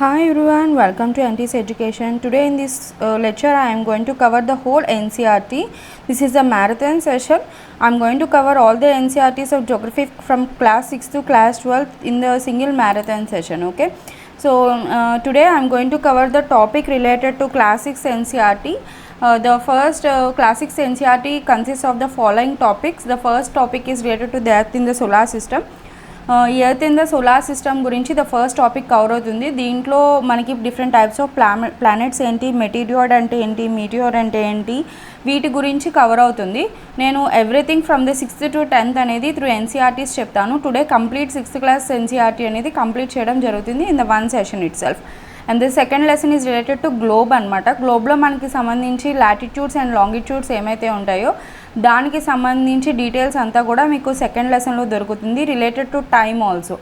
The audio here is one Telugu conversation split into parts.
Hi everyone, welcome to NT's Education. Today in this lecture I am going to cover the whole NCERT. This is a marathon session. I am going to cover all the NCERTs of geography from class 6 to class 12 in the single marathon session. Okay. So today I am going to cover the topic related to class 6 NCERT. The first class 6 NCERT consists of the following topics. The first topic is related to the Earth in the solar system. Earth in the solar system గురించి ద ఫస్ట్ టాపిక్ కవర్ అవుతుంది. దీంట్లో మనకి డిఫరెంట్ టైప్స్ ఆఫ్ ప్లానెట్స్ ఏంటి, మెటీరియాడ్ అంటే ఏంటి, మీటియోర్ అంటే ఏంటి, వీటి గురించి కవర్ అవుతుంది. నేను everything from the 6th to 10th అనేది త్రూ ఎన్సీఆర్టీస్ చెప్తాను. Today complete 6th class NCERT అనేది కంప్లీట్ చేయడం జరుగుతుంది in the one session it self. And the second lesson is related to globe అనమాట. గ్లోబ్లో మనకి సంబంధించి లాటిట్యూడ్స్ అండ్ లాంగిట్యూడ్స్ ఏమైతే ఉంటాయో దానికి సంబంధించి డీటెయిల్స్ అంతా కూడా మీకు సెకండ్ లెసన్లో దొరుకుతుంది, related to time also.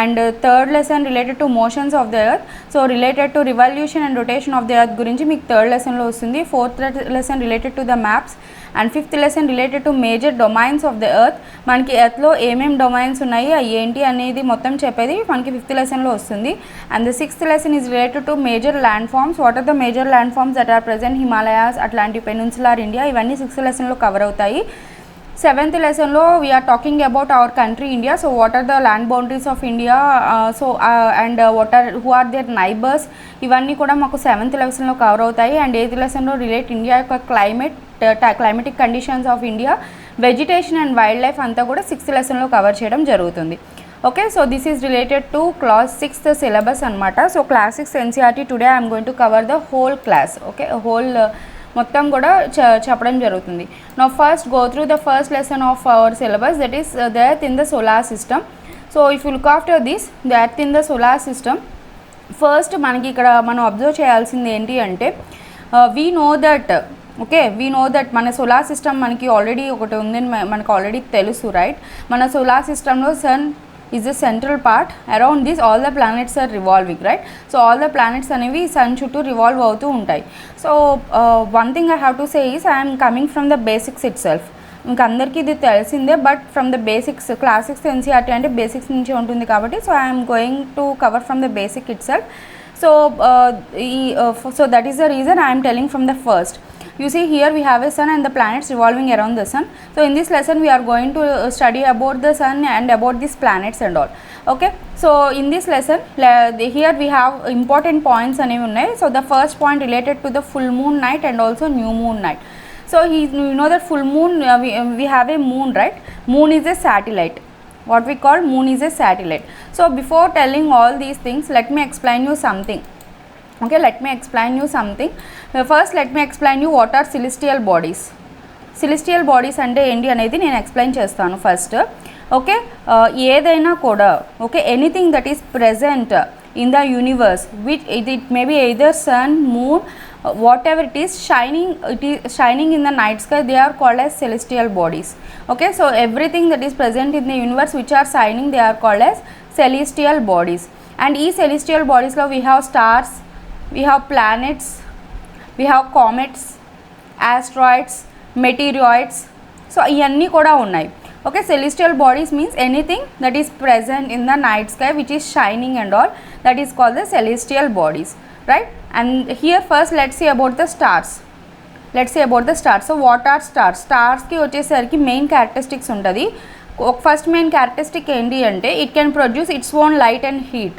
And third lesson related to motions off the earth, so related to revolution and rotation of the earth గురించి మీకు థర్డ్ లెసన్లో వస్తుంది. Fourth lesson related to the maps and fifth lesson related to major domains of the earth. మనకి ఎర్త్లో ఏమేమి డొమైన్స్ ఉన్నాయి అవి ఏంటి అనేది మొత్తం చెప్పేది మనకి ఫిఫ్త్ లెసన్లో వస్తుంది. And the sixth lesson is related to major landforms. What are the major landforms that are present Himalayas, అట్లాంటి పెనిన్సులార్ ఇండియా, ఇవన్నీ సిక్స్త్ లెసన్లో కవర్ అవుతాయి. సెవెంత్ లెసన్లో we're talking about our country India. So what are the land boundaries of India, and who are their neighbours, ఇవన్నీ కూడా మాకు సెవెంత్ లెసన్లో కవర్ అవుతాయి. అండ్ ఎయిత్ లెసన్లో రిలేట్ ఇండియా యొక్క climatic conditions of India, vegetation and wildlife అంతా కూడా సిక్స్త్ లెసన్లో కవర్ చేయడం జరుగుతుంది. Okay, so this is related to class 6th syllabus అనమాట. So class 6 NCERT today I'm going to cover the whole class. Okay, whole మొత్తం కూడా చెప్పడం జరుగుతుంది. Now first go through the first lesson of our syllabus, that is the earth in the solar system. So if you look after this the earth in the solar system, first మనకి ఇక్కడ మనం అబ్జర్వ్ చేయాల్సింది ఏంటి అంటే వీ నో దట్ మన సోలార్ సిస్టమ్ మనకి ఆల్రెడీ ఒకటి ఉందని మనకు ఆల్రెడీ తెలుసు, రైట్? మన సోలార్ సిస్టంలో sun is the central part. Around this all the planets are revolving, right? So all the planets అనేవి సన్ చుట్టూ రివాల్వ్ అవుతూ ఉంటాయి. So one thing I have to say is I'm coming from the basics it self. ఇంకా అందరికీ ఇది తెలిసిందే, but from the basics. Class 6 NCERT అంటే బేసిక్స్ నుంచి ఉంటుంది కాబట్టి so I'm going to cover from the basic it self. So that is the reason I am telling from the first. You see here we have a sun and the planets revolving around the sun. So in this lesson we are going to study about the sun and about these planets and all. Okay, so in this lesson here we have important points అనేవి ఉన్నాయి. So the first point related to the full moon night and also new moon night. So you know that full moon, we have a moon, right? Moon is a satellite. What we call moon is a satellite. So before telling all these things, let me explain you something. Okay, let me explain you something. First let me explain you what are celestial bodies. Celestial bodies అంటే ఏంటి అనేది నేను ఎక్స్ప్లెయిన్ చేస్తాను ఫస్ట్. ఓకే, ఏదైనా కూడా, okay, anything that is present in the universe which it may be either sun, moon, whatever it is shining in the night sky, they are called as celestial bodies. Okay, so everything that is present in the universe which are shining, they are called as celestial bodies. And ee celestial bodies lo we have stars, we have planets, we have comets, asteroids, meteoroids. So iyanni kuda unnai. Okay, celestial bodies means anything that is present in the night sky which is shining and all, that is called the celestial bodies, right? And here first let's see about the stars. So what are stars? Stars ki vachesariki main characteristics untadi. First main characteristic ఏంటి అంటే it can produce its own light and heat.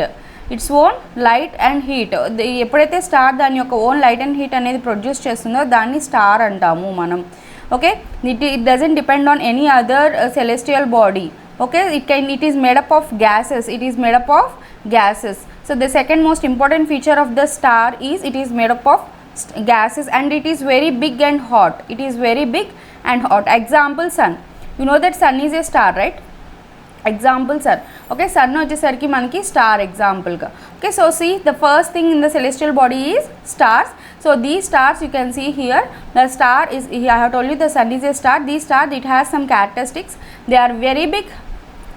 ఎప్పుడైతే స్టార్ దాని యొక్క ఓన్ లైట్ అండ్ హీట్ అనేది ప్రొడ్యూస్ చేస్తుందో దాన్ని స్టార్ అంటాము మనం. Okay, it doesn't depend on any other celestial body. Okay, it is made up of gases. So the second most important feature of the star is it is made up of gases and it is very big and hot. Example sun. You know that sun is a star, right? Example sun. Okay, sun వచ్చేసరికి మనకి స్టార్ ఎగ్జాంపుల్గా. Okay, so see the first thing in the celestial body is stars. So these stars you can see here, the star is, I have told you the sun is a star. These stars, it has some characteristics. They are very big,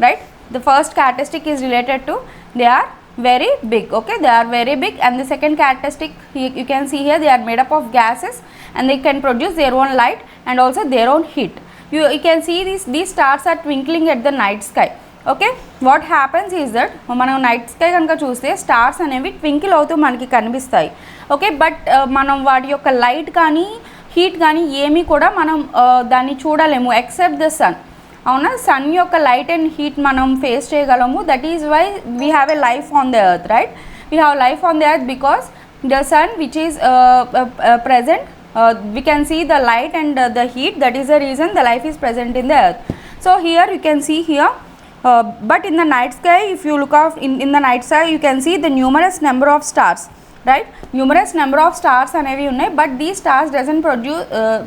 right? The first characteristic is related to they are very big. Okay, they are very big. And the second characteristic you can see here, they are made up of gases and they can produce their own light and also their own heat. You can see these stars are twinkling at the night sky. Okay, what happens is that మనం నైట్ స్కై కనుక చూస్తే స్టార్స్ అనేవి ట్వింకిల్ అవుతూ మనకి కనిపిస్తాయి. ఓకే, బట్ మనం వాటి యొక్క లైట్ కానీ హీట్ కానీ ఏమీ కూడా మనం దాన్ని చూడలేము ఎక్సెప్ట్ ద సన్. అవునా, సన్ యొక్క లైట్ అండ్ హీట్ మనం ఫేస్ చేయగలము. That is why we have a life on the earth, right? We have life on the earth because the sun which is present, we can see the light and the heat. That is the reason the life is present in the earth. So here you can see here, but in the night sky, if you look out in the night sky, you can see the numerous number of stars, right? Numerous number of stars అనేవి ఉన్నాయి, but these stars doesn't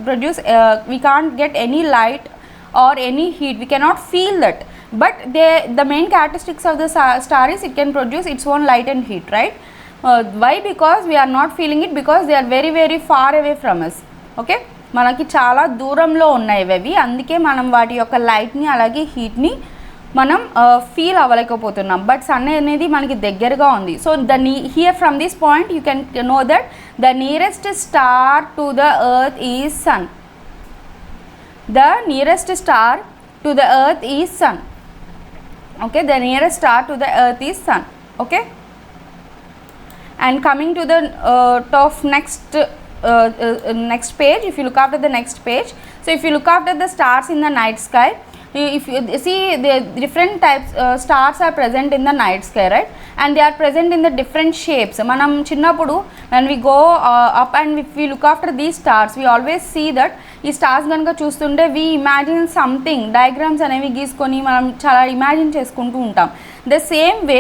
produce we can't get any light or any heat, we cannot feel that, but the main characteristics of the star is it can produce its own light and heat, right? Why? Because we are not feeling it, because they are very very far away from us. Okay, మనకి చాలా దూరంలో ఉన్నాయి అవి, అందుకే మనం వాటి యొక్క లైట్ని అలాగే హీట్ని మనం ఫీల్ అవ్వలేకపోతున్నాం. బట్ సన్ అనేది మనకి దగ్గరగా ఉంది. So here from this point you can know that the nearest star to the earth is sun. The nearest star to the earth is sun. Okay, the nearest star to the earth is sun. Okay, and coming to the top next page, if you look after the next page, so if you look after the stars in the night sky, if you see the different types stars are present in the night sky, right? And they are present in the different shapes. Manam chinnappudu when we go up and if we look after these stars, we always see that ఈ స్టార్స్ కనుక చూస్తుంటే వీ ఇమాజిన్ సంథింగ్, డయాగ్రామ్స్ అనేవి గీసుకొని మనం చాలా ఇమాజిన్ చేసుకుంటూ ఉంటాం. The same way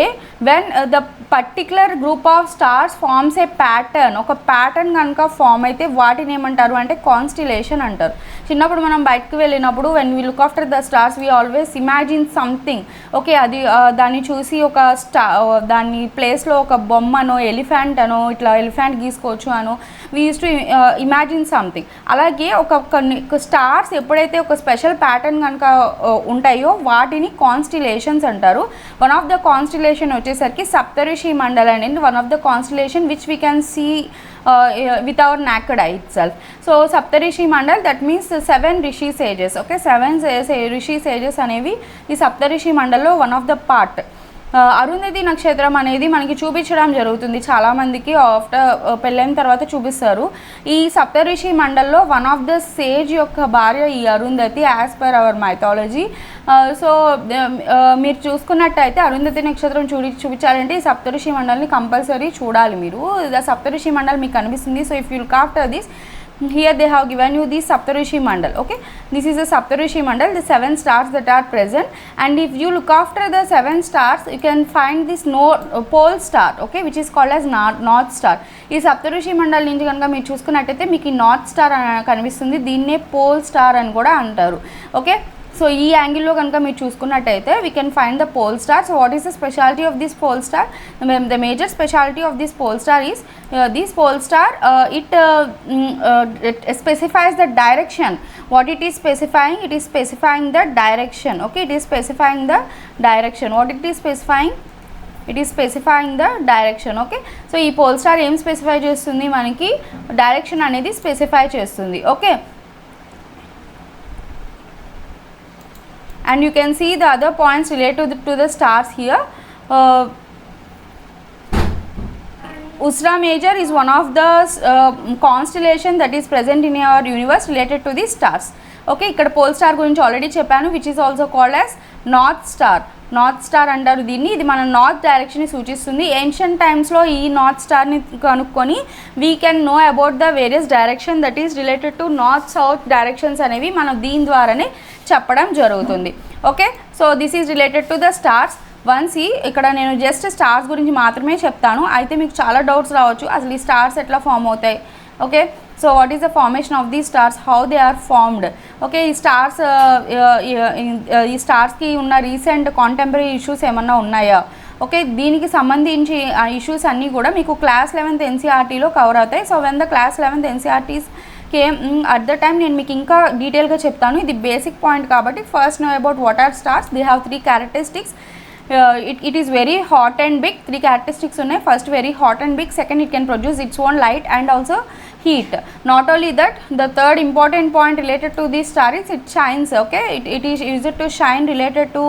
when the particular group of stars forms a pattern, ఒక ప్యాటర్న్ కనుక ఫామ్ అయితే వాటిని ఏమంటారు అంటే కాన్స్టిలేషన్ అంటారు. చిన్నప్పుడు మనం బయటకు వెళ్ళినప్పుడు when we look after the stars we always imagine something. Okay, అది దాన్ని చూసి ఒక దాని ప్లేస్లో ఒక బొమ్మనో ఎలిఫెంట్ అనో ఇట్లా ఎలిఫెంట్ గీసుకోవచ్చు అనో we use to imagine something. అలాగే ఒక స్టార్స్ ఎప్పుడైతే ఒక స్పెషల్ ప్యాటర్న్ కనుక ఉంటాయో వాటిని కాన్స్టిలేషన్స్ అంటారు. వన్ ఆఫ్ ద కాన్స్టిలేషన్ వచ్చేసరికి Saptarishi Mandal and one of the constellation which we can see with our naked eye itself. So Saptarishi Mandal, that means 7 Rishi sages. Okay, 7 Rishi sages అనేవి ఈ సప్తరిషి మండల్లో one of the part. Arundhati నక్షత్రం అనేది మనకి చూపించడం జరుగుతుంది చాలామందికి, ఆఫ్టర్ పెళ్ళైన తర్వాత చూపిస్తారు. ఈ సప్తరిషి మండల్లో వన్ ఆఫ్ ద సేజ్ యొక్క భార్య ఈ Arundhati as per our mythology. So మీరు చూసుకున్నట్టయితే అరుంధతి నక్షత్రం చూపించాలంటే ఈ సప్తఋషి మండల్ని కంపల్సరీ చూడాలి మీరు. సప్తఋషి మండల్ మీకు కనిపిస్తుంది. So if you look after this, here they have given you the Saptarishi Mandal. Okay, this is a Saptarishi Mandal, the 7 stars that are present, and if you look after the 7 stars you can find this pole star, okay, which is called as North Star. ఈ సప్తఋషి మండల్ నుంచి కనుక మీరు చూసుకున్నట్టయితే మీకు ఈ నార్త్ స్టార్ కనిపిస్తుంది, దీన్నే పోల్ స్టార్ అని కూడా అంటారు. ఓకే, సో ఈ యాంగిల్లో కనుక మీరు చూసుకున్నట్టయితే we can find the pole star. So what is the speciality of this pole star? The major speciality of this pole star is this pole star it specifies the direction. What it is specifying? It is specifying the direction. Okay, it is specifying the direction. What it is specifying? It is specifying the direction. Okay, so ఈ పోల్ స్టార్ ఏం స్పెసిఫై చేస్తుంది? మనకి డైరెక్షన్ అనేది స్పెసిఫై చేస్తుంది. Okay, and you can see the other points related to the stars here. Ursa Major is one of the constellation that is present in our universe related to the stars. Okay, ఇక్కడ పోల్ స్టార్ గురించి ఆల్రెడీ చెప్పాను, which is also called as north star. North star అంటారు దీన్ని. ఇది మన నార్త్ డైరెక్షన్ని సూచిస్తుంది. ఏన్షియంట్ టైమ్స్లో ఈ నార్త్ స్టార్ని కనుక్కొని we can no about the various direction that is related to north south directions అనేవి మనం దీని ద్వారానే చెప్పడం జరుగుతుంది. Okay, so this is related to the stars. Once ఇక్కడ నేను జస్ట్ స్టార్స్ గురించి మాత్రమే చెప్తాను, అయితే మీకు చాలా డౌట్స్ రావచ్చు అసలు ఈ స్టార్స్ ఎట్లా ఫామ్ అవుతాయి. Okay, so what is the formation of the stars, how they are formed. Okay, ఈ స్టార్స్కి ఉన్న రీసెంట్ కాంటెంపరీ ఇష్యూస్ ఏమన్నా ఉన్నాయా? ఓకే, దీనికి సంబంధించి ఆ ఇష్యూస్ అన్నీ కూడా మీకు క్లాస్ 11th NCERTలో కవర్ అవుతాయి. So when the class 11th NCERTs came at the time నేను మీకు ఇంకా డీటెయిల్గా చెప్తాను. ఇది బేసిక్ పాయింట్ కాబట్టి first know about what are stars. They have 3 characteristics. It is very hot and big. 3 characteristics ఉన్నాయి. First, very hot and big. Second, it can produce its own light and also heat. Not only that, the third important point related to this star is it shines. Okay, it is used to shine related to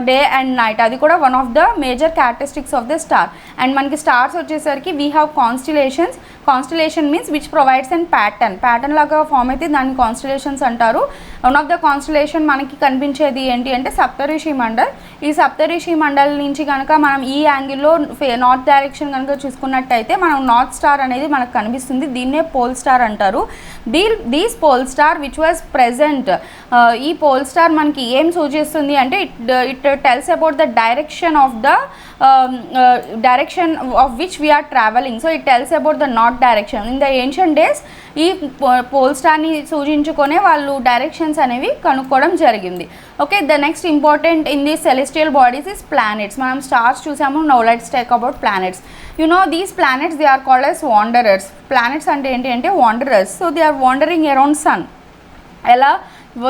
day and night, అది కూడా one of the major characteristics of the star. And మనకి స్టార్స్ వచ్చేసరికి we have constellations. Constellation means which provides and pattern లాగా ఫామ్ అయితే దాన్ని కాన్స్టిలేషన్స్ అంటారు. వన్ ఆఫ్ ద కాన్స్టిలేషన్ మనకి కనిపించేది ఏంటి అంటే సప్తఋషి మండల్. ఈ సప్తఋషి మండల్ నుంచి కనుక మనం ఈ యాంగిల్లో నార్త్ డైరెక్షన్ కనుక చూసుకున్నట్టయితే మనం నార్త్ స్టార్ అనేది మనకు కనిపిస్తుంది. దీన్నే పోల్ స్టార్ అంటారు. These pole star which was present, ఈ పోల్ స్టార్ మనకి ఏం సూచిస్తుంది అంటే it tells about the direction of the direction of which we are traveling. So it tells about the north direction. In the ancient days ఈ పోల్ స్టార్ని సూచించుకునే వాళ్ళు డైరెక్షన్స్ అనేవి కనుక్కోవడం జరిగింది. Okay, the next important in the celestial bodies is planets. మనం స్టార్స్ చూసాము, now let's talk about planets. You know these planets they are called as wanderers. Planets అంటే ఏంటి అంటే wanderers. So they are wandering around sun. ఎలా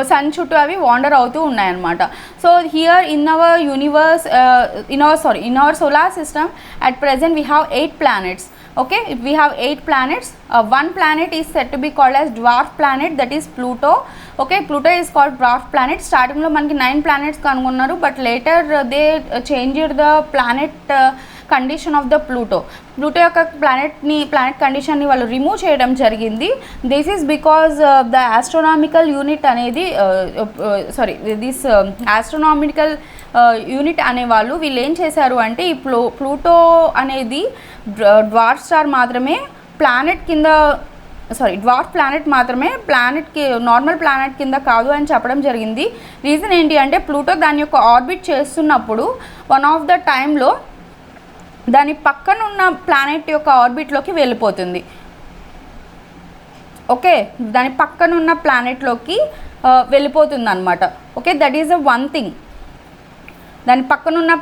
సన్ చుట్టూ అవి వాండర్ అవుతూ ఉన్నాయన్నమాట. So here in our universe, in our solar system at present we have 8 planets. Okay, we have 8 planets. One planet is said to be called as dwarf planet, that is Pluto. Okay, Pluto is called dwarf planet. Starting లో మనకి 9 planets కనుగొన్నారు, but later they changed the planet condition of the Pluto యొక్క ప్లానెట్ కండిషన్ని వాళ్ళు రిమూవ్ చేయడం జరిగింది. This is because the astronomical unit అనేది ఆస్ట్రోనామికల్ యూనిట్ అనేవాళ్ళు వీళ్ళు ఏం చేశారు అంటే ఈ ప్లూటో అనేది డ్వార్ఫ్ స్టార్ మాత్రమే డ్వార్ఫ్ ప్లానెట్ మాత్రమే, ప్లానెట్కి నార్మల్ ప్లానెట్ కింద కాదు అని చెప్పడం జరిగింది. రీజన్ ఏంటి అంటే ప్లూటో దాని యొక్క ఆర్బిట్ చేస్తున్నప్పుడు వన్ ఆఫ్ ద టైంలో దాని పక్కన ఉన్న ప్లానెట్ యొక్క ఆర్బిట్లోకి వెళ్ళిపోతుంది. ఓకే, దాని పక్కన ఉన్న ప్లానెట్లోకి వెళ్ళిపోతుంది అనమాట. Okay, that is a one thing. దాని పక్కనున్న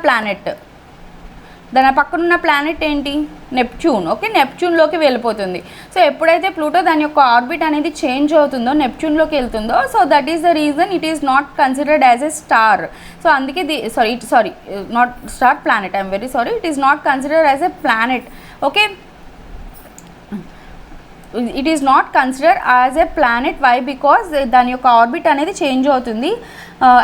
ప్లానెట్ ఏంటి? నెప్ట్యూన్. ఓకే, నెప్ట్యూన్లోకి వెళ్ళిపోతుంది. సో ఎప్పుడైతే ప్లూటో దాని యొక్క ఆర్బిట్ అనేది చేంజ్ అవుతుందో, నెప్ట్యూన్లోకి వెళ్తుందో, so that is the reason it is not considered as a star. So అందుకే not star, planet. I'm very sorry, it is not considered as a planet. Okay, it is not consider as a planet. Why? Because దాని యొక్క ఆర్బిట్ అనేది చేంజ్ అవుతుంది.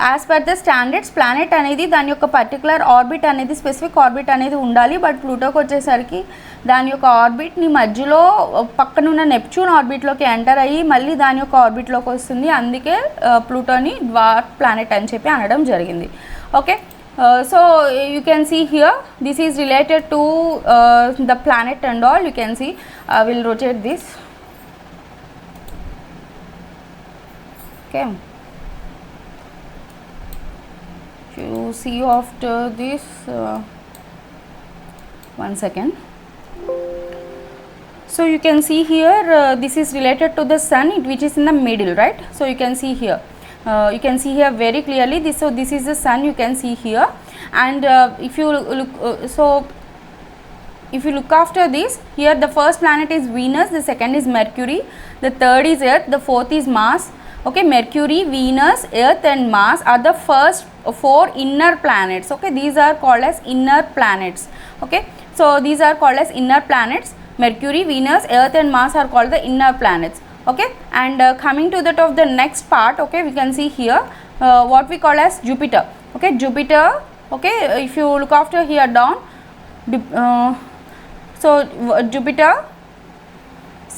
As per the standards planet అనేది దాని యొక్క పర్టికులర్ ఆర్బిట్ అనేది, స్పెసిఫిక్ ఆర్బిట్ అనేది ఉండాలి. బట్ ప్లూటోకి వచ్చేసరికి దాని యొక్క ఆర్బిట్ని మధ్యలో పక్కనున్న నెప్ట్యూన్ ఆర్బిట్లోకి ఎంటర్ అయ్యి మళ్ళీ దాని యొక్క ఆర్బిట్లోకి వస్తుంది. అందుకే ప్లూటోని డ్వార్ఫ్ ప్లానెట్ అని చెప్పి అనడం జరిగింది. Okay, so you can see here this is related to the planet and all. You can see I will rotate this. Okay, you see after this one second. So you can see here this is related to the sun, which is in the middle, right? So you can see here. You can see here very clearly this. So this is the sun, you can see here. And if you look after this, here the first planet is Venus, the second is Mercury, the third is Earth, the fourth is Mars. Okay, Mercury, Venus, Earth and Mars are the first 4 inner planets. Okay, these are called as inner planets. Okay, so these are called as inner planets. Mercury, Venus, Earth and Mars are called the inner planets. Okay, and coming to that of the next part, okay, we can see here what we call as Jupiter. Okay, Jupiter. Okay, if you look after here down, so Jupiter,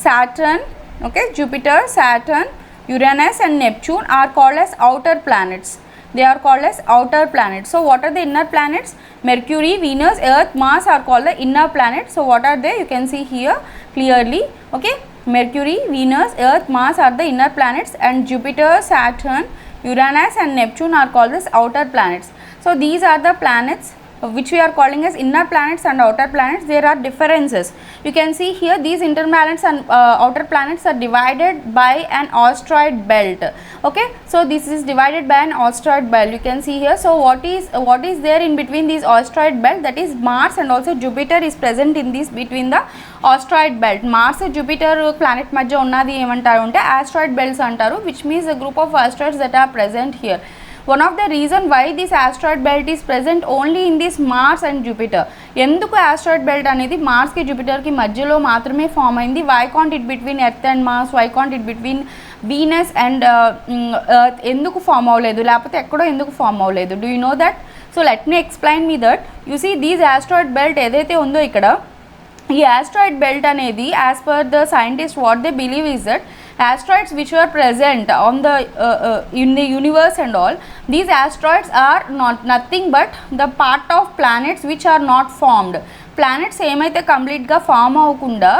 Saturn, okay, Jupiter, Saturn, Uranus and Neptune are called as outer planets. They are called as outer planets. So what are the inner planets? Mercury, Venus, Earth, Mars are called the inner planets. So what are they? You can see here clearly. Okay, Mercury, Venus, Earth, Mars are the inner planets, and Jupiter, Saturn, Uranus and Neptune are called as outer planets. So these are the planets which we are calling as inner planets and outer planets. There are differences. You can see here these inner planets and outer planets are divided by an asteroid belt. Okay, so this is divided by an asteroid belt. You can see here. So what is there in between these asteroid belt? That is Mars and also Jupiter is present in this between the asteroid belt. Mars and Jupiter planet మధ్య ఉన్నది ఏమంటారు అంటే asteroid belts అంటారు, which means a group of asteroids that are present here. One of the reason why this asteroid belt is present only in this Mars and Jupiter. ఎందుకు ఆస్ట్రాయిడ్ బెల్ట్ అనేది మార్స్కి జూపిటర్కి మధ్యలో మాత్రమే ఫామ్ అయింది? Why can't it between Earth and Mars, why can't it between Venus and Earth ఎందుకు ఫామ్ అవ్వలేదు, లేకపోతే ఎక్కడో ఎందుకు ఫామ్ అవ్వలేదు? Do you know that? So let me explain me that. You see these asteroid belt ఏదైతే ఉందో ఇక్కడ, ఈ ఆస్ట్రాయిడ్ బెల్ట్ అనేది as per the scientist what they believe is that asteroids which are present on the in the universe and all, these asteroids are nothing but the part of planets which are not formed. Planets ఏమైతే కంప్లీట్గా ఫామ్ అవ్వకుండా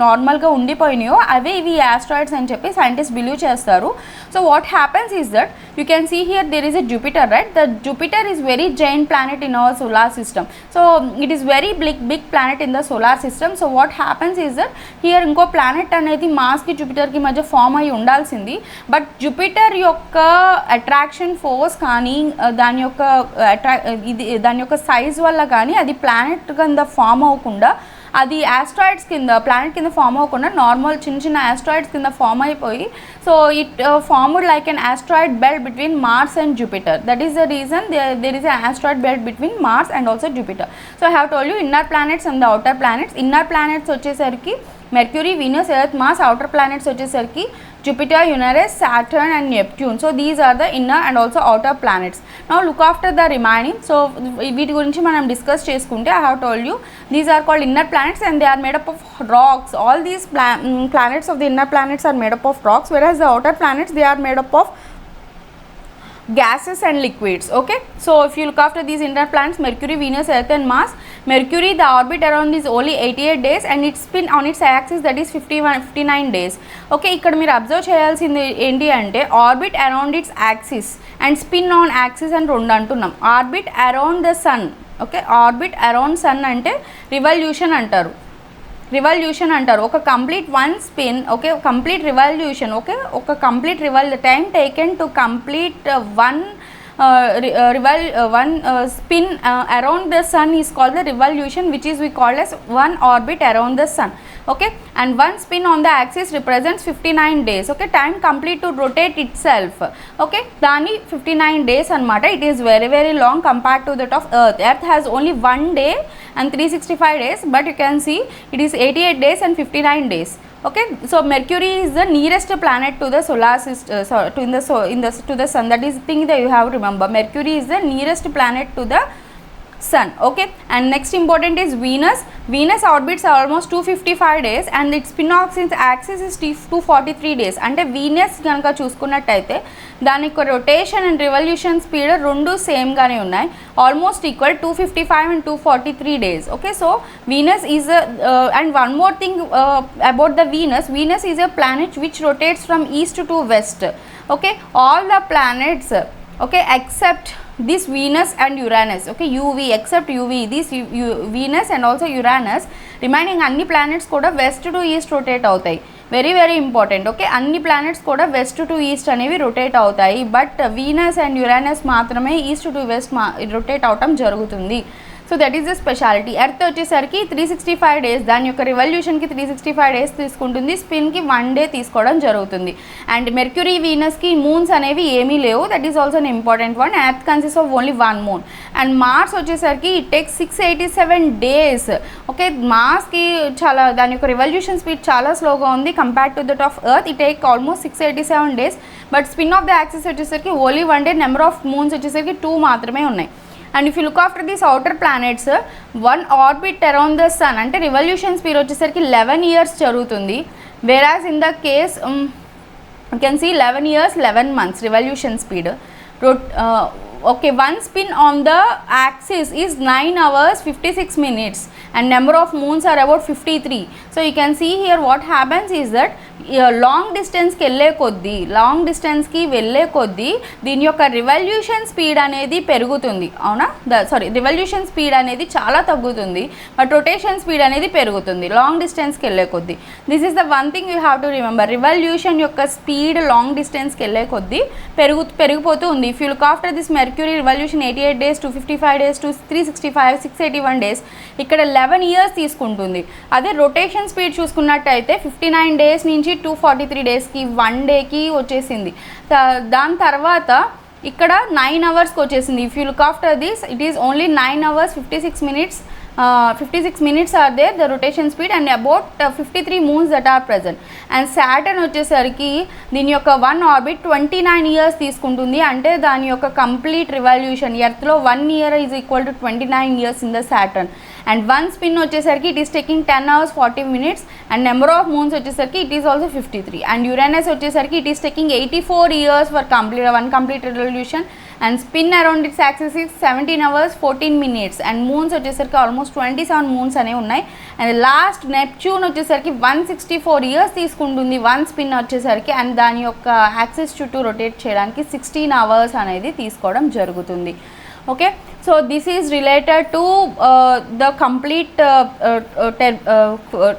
నార్మల్గా ఉండిపోయినాయో అవే ఇవి ఆస్ట్రాయిడ్స్ అని చెప్పి సైంటిస్ట్ బిలీవ్ చేస్తారు. So what happens is that you can see here there is a Jupiter, right? The Jupiter is very giant planet in our solar system. So it is very big planet in the solar system. So what happens is that here ఇంకో ప్లానెట్ అనేది మార్స్కి జూపిటర్కి మధ్య ఫామ్ అయ్యి ఉండాల్సింది. బట్ జూపిటర్ యొక్క అట్రాక్షన్ ఫోర్స్ కానీ దాని యొక్క సైజ్ వల్ల కానీ అది ప్లానెట్ కింద ఫామ్ అవ్వకుండా, అది ఆస్ట్రాయిడ్స్ కింద ప్లానెట్ కింద ఫామ్ అవ్వకుండా నార్మల్ చిన్న ఆస్ట్రాయిడ్స్ కింద ఫామ్ అయిపోయి, so it formed like an asteroid belt between Mars and Jupiter. That is the reason there is an asteroid belt between Mars and also Jupiter. So I have told you inner planets and the outer planets. Inner planets వచ్చేసరికి Mercury, Venus, Earth, Mars. Outer planets వచ్చేసరికి Jupiter, Uranus, Saturn and Neptune. So these are the inner and also outer planets. Now look after the remaining. So వీటి గురించి మనం డిస్కస్ చేసుకుంటే, I have told you these are called inner planets and they are made up of rocks. All these planets of the inner planets are made up of rocks, whereas the outer planets they are made up of gases and liquids. Okay, so if you look after these inner planets, Mercury, Venus, Earth and Mars. Mercury, the orbit around is only 88 days and its spin on its axis that is 59 days. Okay, ఇక్కడ మీరు అబ్జర్వ్ చేయాల్సింది ఏంటి అంటే orbit around its axis and spin on axis అని రెండు అంటున్నాం. Orbit around the sun. Okay, orbit around sun అంటే రివల్యూషన్ అంటారు. ఒక complete one spin, okay, complete revolution, okay, ఒక complete time taken to complete one spin around the sun is called the revolution, which is we call as one orbit around the sun. Okay, and one spin on the axis represents 59 days. Okay, time complete to rotate itself. Okay, dani 59 days anamata. It is very long compared to that of Earth. Earth has only 1 day and 365 days, but you can see it is 88 days and 59 days. Okay, so Mercury is the nearest planet to the solar system, to the sun. That is the thing that you have to remember. Mercury is the nearest planet to the sun. Okay, and next important is Venus. Venus orbits are almost 255 days and its spin off its axis is 243 days. అంటే వీనస్ కనుక చూసుకున్నట్టయితే దాని యొక్క రొటేషన్ అండ్ రివల్యూషన్ స్పీడ్ రెండు సేమ్ గానే ఉన్నాయి, almost equal 255 and 243 days. Okay, so Venus is and one more thing about the Venus is a planet which rotates from east to west. Okay, all the planets, okay, except this Venus and Uranus, okay, UV, except UV, this Venus and also Uranus, remaining అన్ని planets కూడా west to east rotate అవుతాయి. very important. Okay, అన్ని planets కూడా west to east అనేవి rotate అవుతాయి, బట్ Venus and Uranus మాత్రమే east to west rotate అవటం జరుగుతుంది. So that is the speciality. Earth వచ్చేసరికి 365 డేస్, దాని యొక్క రివల్యూషన్కి 365 డేస్ తీసుకుంటుంది, స్పిన్కి 1 day తీసుకోవడం జరుగుతుంది. అండ్ మెర్క్యూరీ, వీనస్కి మూన్స్ అనేవి ఏమీ లేవు, that is also an important one. Earth consist of only 1 moon. And Mars వచ్చేసరికి ఇట్ టేక్స్ 687 days. ఓకే, మార్స్కి చాలా దాని యొక్క రివల్యూషన్ స్పీడ్ చాలా స్లోగా ఉంది compared to that of earth. It take almost 687 days. But spin of the axis వచ్చేసరికి only 1 day. Number of moons వచ్చేసరికి 2 మాత్రమే ఉన్నాయి. And if you look after these outer planets, one orbit around the sun అంటే revolution speed వచ్చేసరికి 11 years జరుగుతుంది, whereas in the case you can see 11 years 11 months revolution speed. Okay, one spin on the axis is 9 hours 56 minutes and number of moons are about 53. So you can see here what happens is that long డిస్టెన్స్కి వెళ్ళే కొద్దీ దీని యొక్క రివల్యూషన్ స్పీడ్ అనేది పెరుగుతుంది, అవునా? రివల్యూషన్ స్పీడ్ అనేది చాలా తగ్గుతుంది, బట్ రొటేషన్ స్పీడ్ అనేది పెరుగుతుంది లాంగ్ డిస్టెన్స్కి వెళ్ళే కొద్దీ. This is the one thing you have to remember. Revolution యొక్క స్పీడ్ లాంగ్ డిస్టెన్స్కి వెళ్ళే కొద్దీ పెరిగిపోతూ ఉంది. If you look after this mercury revolution 88 days, 255 days, 365, 681 days, ఇక్కడ 11 years తీసుకుంటుంది. అదే రొటేషన్ స్పీడ్ చూసుకున్నట్టయితే 59 days నుంచి 243 daysకి 1 dayకి వచ్చేసింది. దాని తర్వాత ఇక్కడ 9 అవర్స్కి వచ్చేసింది. If you look after this it is only 9 hours 56 minutes. 56 minutes are there, the rotation speed, and about 53 moons that are present. And Saturn వచ్చేసరికి దీని యొక్క 1 orbit 29 years తీసుకుంటుంది. అంటే దాని యొక్క complete revolution ఎర్త్లో 1 year is equal to 29 years in the Saturn. And one spin వచ్చేసరికి it is taking 10 hours 40 minutes, and number of moons వచ్చేసరికి it is also 53. And Uranus వచ్చేసరికి it is taking 84 years for one complete revolution, and spin around its axis is 17 hours 14 minutes. And moons వచ్చేసరికి almost 27 moons అనేవి ఉన్నాయి. అండ్ లాస్ట్ నెప్ట్యూన్ వచ్చేసరికి 164 years తీసుకుంటుంది వన్ స్పిన్ వచ్చేసరికి, అండ్ దాని యొక్క యాక్సిస్ చుట్టూ రొటేట్ చేయడానికి 16 hours అనేది తీసుకోవడం జరుగుతుంది. Okay, so this is related to the complete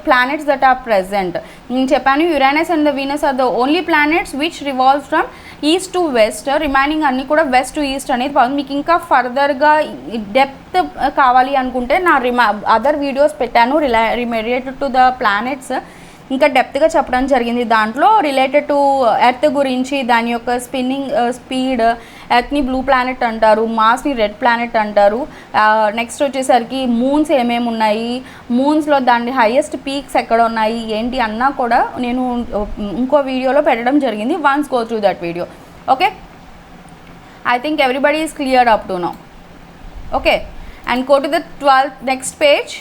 planets that are present. In Japan, Uranus and the Venus are the only planets which revolve from east to west. Remaining అన్ని కూడా west to east అనేది బాగుంది. మీకు ఇంకా ఫర్దర్గా డెప్త్ కావాలి అనుకుంటే నా అదర్ వీడియోస్ పెట్టాను రిలేటెడ్ టు ద ప్లానెట్స్, ఇంకా డెప్త్గా చెప్పడం జరిగింది. దాంట్లో రిలేటెడ్ టు ఎర్త్ గురించి, దాని యొక్క స్పిన్నింగ్ స్పీడ్, ఎర్త్ని బ్లూ ప్లానెట్ అంటారు, మార్స్ని రెడ్ ప్లానెట్ అంటారు. నెక్స్ట్ వచ్చేసరికి మూన్స్ ఏమేమి ఉన్నాయి, మూన్స్లో దాని హైయెస్ట్ పీక్స్ ఎక్కడ ఉన్నాయి ఏంటి అన్నా కూడా నేను ఇంకో వీడియోలో పెట్టడం జరిగింది. Once go through that video. Okay, I think everybody is clear up to now. Okay, and go to the 12th next page.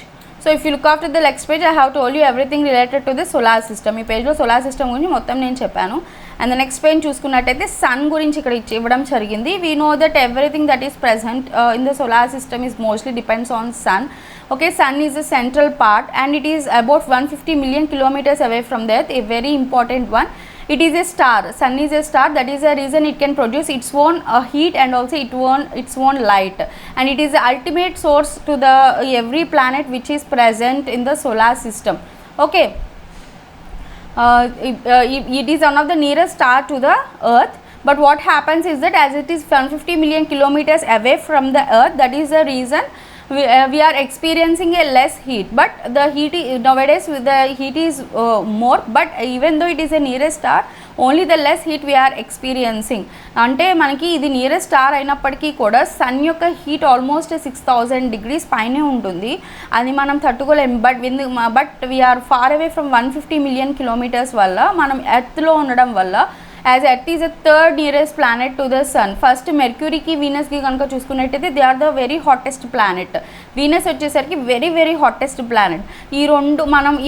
So if you look after the next page, I have told you everything related to the solar system. ఈ పేజ్లో సోలార్ సిస్టమ్ గురించి మొత్తం నేను చెప్పాను. అండ్ ద నెక్స్ట్ పేజ్ చూసుకున్నట్టయితే సన్ గురించి ఇక్కడ ఇవ్వడం జరిగింది. We know that everything that is present in the solar system is mostly depends on sun. Okay, sun is the central part, and it is about 150 million kilometers away from the earth, a very important one. It is a star. Sun is a star. That is the reason it can produce its own heat and also its own light, and it is the ultimate source to the every planet which is present in the solar system. Okay, it is one of the nearest star to the earth. But what happens is that as it is 150 million kilometers away from the earth, that is the reason we are experiencing a less heat. But the heat nowadays the heat is more, but even though it is a nearest star, only the less heat we are experiencing. అంటే మనకి ఇది నియరెస్ట్ స్టార్ అయినప్పటికీ కూడా సన్ యొక్క హీట్ ఆల్మోస్ట్ 6000 degrees పైనే ఉంటుంది, అది మనం తట్టుకోలేము. But we're far away from 150 million kilometers వల్ల మనం ఎర్త్లో ఉండడం వల్ల, as Earth is a third nearest planet to the sun. First Mercury ki Venus ki kanaka చూసుకున్నట్టయితే they are the very hottest planet. Venus వచ్చేసరికి very hottest planet. ఈ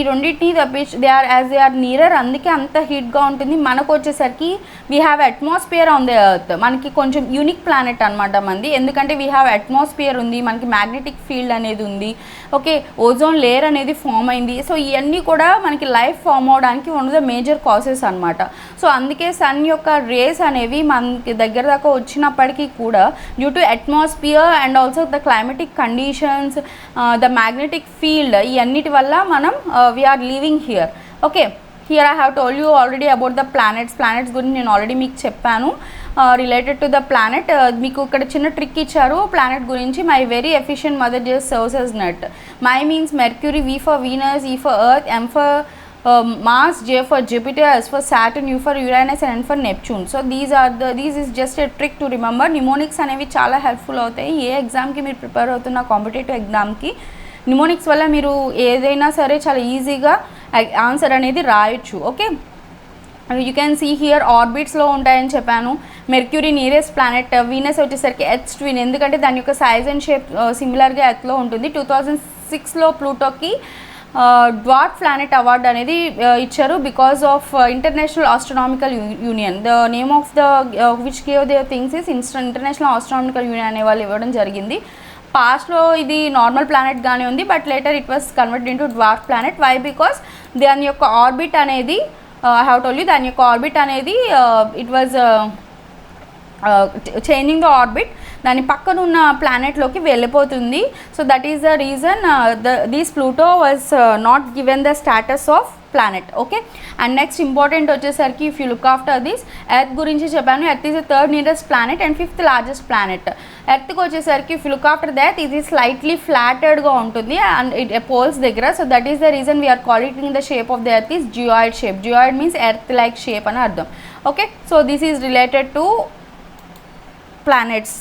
రెండింటిని తప్పించి they are nearer, అందుకే అంత హీట్గా ఉంటుంది. మనకు వచ్చేసరికి we have atmosphere on the earth. మనకి కొంచెం యూనిక్ ప్లానెట్ అనమాట మనది, ఎందుకంటే we have atmosphere ఉంది, మనకి మ్యాగ్నెటిక్ ఫీల్డ్ అనేది ఉంది. ఓకే, ఓజోన్ లేయర్ అనేది ఫామ్ అయింది. సో ఇవన్నీ కూడా మనకి లైఫ్ ఫామ్ అవడానికి one of the major causes అనమాట. సో అందుకే సన్ యొక్క రేస్ అనేవి మనకి దగ్గర దాకా వచ్చినప్పటికీ కూడా due to atmosphere and also the climatic conditions, the magnetic field, ఈ అన్నిటి వల్ల మనం we are living here. Okay, here I have told you already about the planets గురించి నేను ఆల్రెడీ మీకు చెప్పాను రిలేటెడ్ టు ద ప్లానెట్. మీకు ఇక్కడ చిన్న ట్రిక్ ఇచ్చారు ప్లానెట్ గురించి. My very efficient mother just serves as nut. My means Mercury, V for Venus, E for Earth, M for Mars, J for Jupiter, S for Saturn, U for Uranus, and N for Neptune. So these is just a trick to remember. Mnemonics అనేవి చాలా హెల్ప్ఫుల్ అవుతాయి. ఏ ఎగ్జామ్కి మీరు ప్రిపేర్ అవుతున్న కాంపిటేటివ్ ఎగ్జామ్కి నిమోనిక్స్ వల్ల మీరు ఏదైనా సరే చాలా ఈజీగా ఆన్సర్ అనేది రాయొచ్చు. Okay, you can see here ఆర్బిట్స్లో ఉంటాయని చెప్పాను. మెర్క్యూరీ నియరెస్ట్ ప్లానెట్, వీనస్ వచ్చేసరికి ఎర్త్ ట్విన్, ఎందుకంటే దాని యొక్క సైజ్ అండ్ షేప్ సిమిలర్గా ఎర్త్లో ఉంటుంది. 2006లో ప్లూటోకి డ్వార్ఫ్ ప్లానెట్ అవార్డ్ అనేది ఇచ్చారు because of International Astronomical Union. The name of the which gave the things is International Astronomical Union అనే వాళ్ళు ఇవ్వడం జరిగింది. పాస్ట్లో ఇది నార్మల్ ప్లానెట్గానే ఉంది, but later it was converted into dwarf planet. Why? Because దాని యొక్క ఆర్బిట్ అనేది ఐ హ్యావ్ టోల్డ్ యూ, దాని యొక్క ఆర్బిట్ అనేది it was changing the orbit, దాని పక్కన ఉన్న ప్లానెట్లోకి వెళ్ళిపోతుంది. So that is the reason this Pluto was not given the status of planet. Okay, and next important వచ్చేసరికి if you look after this earth గురించి చెప్పాను. Earth is the third nearest planet and fifth largest planet. ఎర్త్కి వచ్చేసరికి if you look after that ఇది స్లైట్లీ ఫ్లాటెడ్గా ఉంటుంది అండ్ ఇట్ పోల్స్ దగ్గర. So that is the reason we are calling the shape of the earth is geoid shape. Geoid means earth like shape అని అర్థం. Okay, so this is related to planets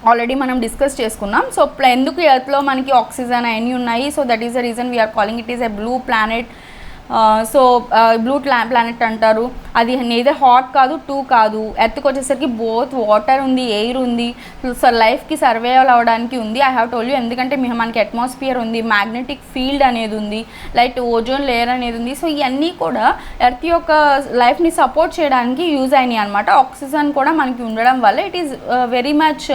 already మనం డిస్కస్ చేసుకున్నాం. సో ఎందుకు ఎర్త్లో మనకి ఆక్సిజన్ అవన్నీ ఉన్నాయి, so that is the reason we are calling it is a blue planet. So blue planet అంటారు. అది నేదర్ హాట్ కాదు, టూ కాదు. ఎర్త్కి వచ్చేసరికి బోత్ వాటర్ ఉంది, ఎయిర్ ఉంది, సో లైఫ్కి సర్వైవల్ అవ్వడానికి ఉంది. ఐ హ్యావ్ టోల్ యూ, ఎందుకంటే మనకి అట్మాస్ఫియర్ ఉంది, మ్యాగ్నెటిక్ ఫీల్డ్ అనేది ఉంది, లైట్ ఓజోన్ లేయర్ అనేది ఉంది. సో ఇవన్నీ కూడా ఎర్త్ యొక్క లైఫ్ని సపోర్ట్ చేయడానికి యూజ్ అయినాయి అనమాట. ఆక్సిజన్ కూడా మనకి ఉండడం వల్ల it is very much